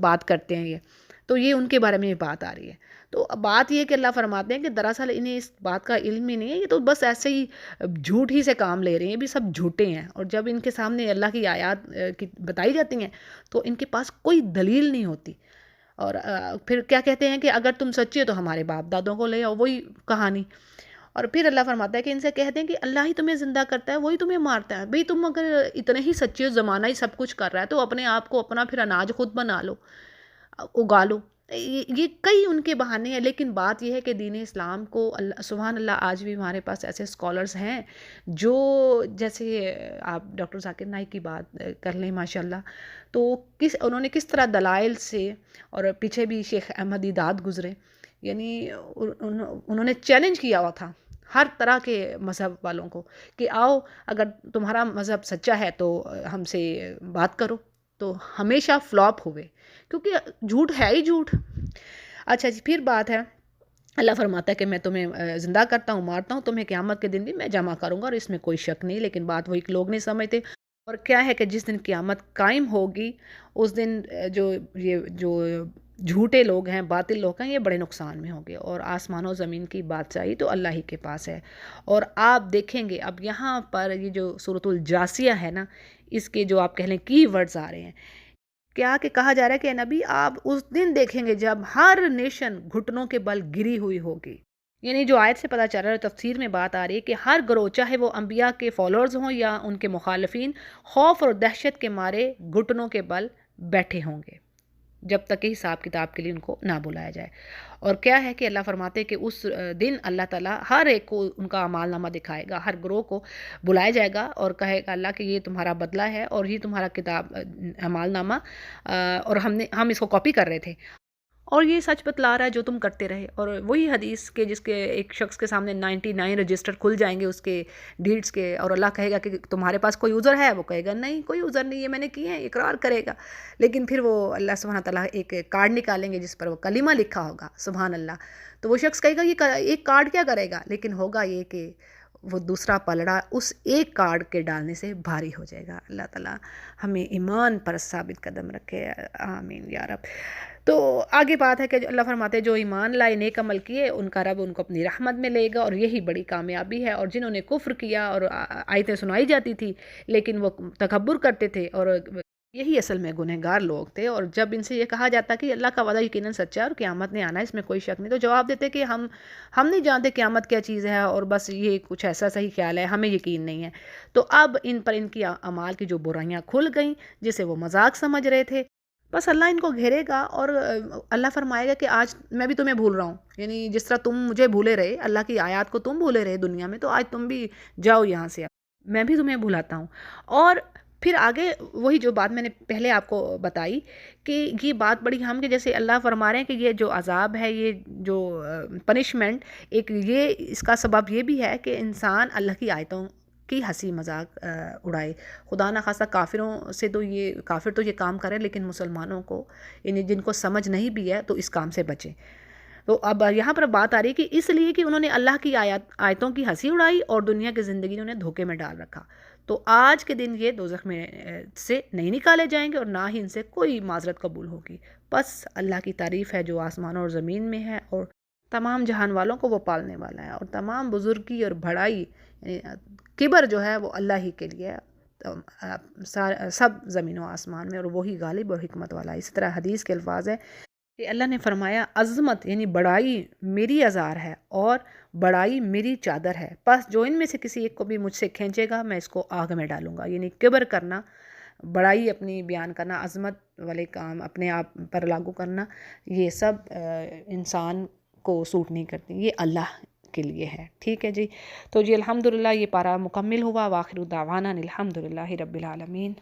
Speaker 1: بات کرتے ہیں یہ، تو یہ ان کے بارے میں یہ بات آ رہی ہے۔ تو بات یہ ہے کہ اللہ فرماتے ہیں کہ دراصل انہیں اس بات کا علم ہی نہیں ہے، یہ تو بس ایسے ہی جھوٹ ہی سے کام لے رہے ہیں، یہ بھی سب جھوٹے ہیں، اور جب ان کے سامنے اللہ کی آیات بتائی جاتی ہیں تو ان کے پاس کوئی دلیل نہیں ہوتی۔ اور پھر کیا کہتے ہیں کہ اگر تم سچے ہو تو ہمارے باپ دادوں کو لے آؤ، وہی کہانی۔ اور پھر اللہ فرماتا ہے کہ ان سے کہتے ہیں کہ اللہ ہی تمہیں زندہ کرتا ہے، وہی تمہیں مارتا ہے، بھئی تم اگر اتنے ہی سچے ہو، زمانہ ہی سب کچھ کر رہا ہے، تو اپنے آپ کو اپنا پھر اناج خود بنا لو، اگا لو۔ یہ کئی ان کے بہانے ہیں، لیکن بات یہ ہے کہ دین اسلام کو سبحان اللہ آج بھی ہمارے پاس ایسے اسکالرز ہیں جو، جیسے آپ ڈاکٹر ذاکر نائک کی بات کر لیں ماشاءاللہ، تو انہوں نے کس طرح دلائل سے، اور پیچھے بھی شیخ احمد دیداد گزرے، یعنی انہوں نے چیلنج کیا ہوا تھا ہر طرح کے مذہب والوں کو کہ آؤ اگر تمہارا مذہب سچا ہے تو ہم سے بات کرو، تو ہمیشہ فلاپ ہوئے، کیونکہ جھوٹ ہے ہی جھوٹ۔ اچھا جی، پھر بات ہے، اللہ فرماتا ہے کہ میں تمہیں زندہ کرتا ہوں، مارتا ہوں، تمہیں قیامت کے دن بھی میں جمع کروں گا، اور اس میں کوئی شک نہیں، لیکن بات وہی لوگ نہیں سمجھتے۔ اور کیا ہے کہ جس دن قیامت قائم ہوگی اس دن جو جھوٹے لوگ ہیں، باطل لوگ ہیں، یہ بڑے نقصان میں ہوں گے، اور آسمان و زمین کی بادشاہی تو اللہ ہی کے پاس ہے۔ اور آپ دیکھیں گے اب یہاں پر یہ جو سورۃ الجاثیہ ہے نا، اس کے جو آپ کہہ لیں کی ورڈز آ رہے ہیں، کیا کہ کہا جا رہا ہے کہ نبی آپ اس دن دیکھیں گے جب ہر نیشن گھٹنوں کے بل گری ہوئی ہوگی، یعنی جو آیت سے پتہ چل رہا ہے، تفسیر میں بات آ رہی ہے کہ ہر گروہ، چاہے وہ انبیاء کے فالوورز ہوں یا ان کے مخالفین، خوف اور دہشت کے مارے گھٹنوں کے بل بیٹھے ہوں گے جب تک کہ حساب کتاب کے لیے ان کو نہ بلایا جائے۔ اور کیا ہے کہ اللہ فرماتے ہیں کہ اس دن اللہ تعالیٰ ہر ایک کو ان کا اعمال نامہ دکھائے گا، ہر گروہ کو بلایا جائے گا اور کہے گا اللہ کہ یہ تمہارا بدلہ ہے اور یہ تمہارا کتاب اعمال نامہ، اور ہم اس کو کاپی کر رہے تھے، اور یہ سچ بتلا رہا ہے جو تم کرتے رہے۔ اور وہی حدیث کے جس کے ایک شخص کے سامنے 99 رجسٹر کھل جائیں گے اس کے ڈیڈز کے، اور اللہ کہے گا کہ تمہارے پاس کوئی عذر ہے، وہ کہے گا نہیں کوئی عذر نہیں ہے، میں نے کیے ہیں، اقرار کرے گا، لیکن پھر وہ اللہ سبحانہ تعالیٰ ایک کارڈ نکالیں گے جس پر وہ کلمہ لکھا ہوگا، سبحان اللہ، تو وہ شخص کہے گا یہ ایک کارڈ کیا کرے گا، لیکن ہوگا یہ کہ وہ دوسرا پلڑا اس ایک کارڈ کے ڈالنے سے بھاری ہو جائے گا۔ اللہ تعالیٰ ہمیں ایمان پر ثابت قدم رکھے، آمین یا رب۔ تو آگے بات ہے کہ اللہ فرماتے ہیں جو ایمان لائے، نیک عمل کیے، ان کا رب ان کو اپنی رحمت میں لے گا، اور یہی بڑی کامیابی ہے۔ اور جنہوں نے کفر کیا اور آیتیں سنائی جاتی تھی لیکن وہ تکبر کرتے تھے، اور یہی اصل میں گنہگار لوگ تھے، اور جب ان سے یہ کہا جاتا کہ اللہ کا وعدہ یقیناً سچا ہے اور قیامت نے آنا ہے، اس میں کوئی شک نہیں، تو جواب دیتے کہ ہم نہیں جانتے قیامت کیا چیز ہے، اور بس یہ کچھ ایسا صحیح خیال ہے، ہمیں یقین نہیں ہے۔ تو اب ان پر ان کی اعمال کی جو برائیاں کھل گئیں جسے وہ مذاق سمجھ رہے تھے، بس اللہ ان کو گھیرے گا اور اللہ فرمائے گا کہ آج میں بھی تمہیں بھول رہا ہوں، یعنی جس طرح تم مجھے بھولے رہے، اللہ کی آیات کو تم بھولے رہے دنیا میں، تو آج تم بھی جاؤ یہاں سے، میں بھی تمہیں بھلاتا ہوں۔ اور پھر آگے وہی جو بات میں نے پہلے آپ کو بتائی کہ یہ بات بڑی ہم کہ جیسے اللہ فرما رہے ہیں کہ یہ جو عذاب ہے، یہ جو پنشمنٹ، ایک یہ اس کا سبب یہ بھی ہے کہ انسان اللہ کی آیتوں کی ہنسی مذاق اڑائے۔ خدا نخواستہ کافروں سے تو یہ کافر تو یہ کام کریں، لیکن مسلمانوں کو یعنی جن کو سمجھ نہیں بھی ہے تو اس کام سے بچیں۔ تو اب یہاں پر بات آ رہی ہے کہ اس لیے کہ انہوں نے اللہ کی آیتوں کی ہنسی اڑائی اور دنیا کی زندگی انہیں دھوکے میں ڈال رکھا، تو آج کے دن یہ دوزخ میں سے نہیں نکالے جائیں گے اور نہ ہی ان سے کوئی معذرت قبول ہوگی۔ بس اللہ کی تعریف ہے جو آسمانوں اور زمین میں ہے، اور تمام جہان والوں کو وہ پالنے والا ہے، اور تمام بزرگی اور بڑائی یعنی کبر جو ہے وہ اللہ ہی کے لیے ہے، سب زمین و آسمان میں، اور وہی غالب اور حکمت والا ہے۔ اسی طرح حدیث کے الفاظ ہے کہ اللہ نے فرمایا عظمت یعنی بڑائی میری ازار ہے اور بڑائی میری چادر ہے، بس جو ان میں سے کسی ایک کو بھی مجھ سے کھینچے گا میں اس کو آگ میں ڈالوں گا۔ یعنی کبر کرنا، بڑائی اپنی بیان کرنا، عظمت والے کام اپنے آپ پر لاگو کرنا، یہ سب انسان کو سوٹ نہیں کرتی، یہ اللہ کے لیے ہے۔ ٹھیک ہے جی، تو جی الحمدللہ یہ پارہ مکمل ہوا۔ وآخر دعوانا الحمدللہ رب العالمین۔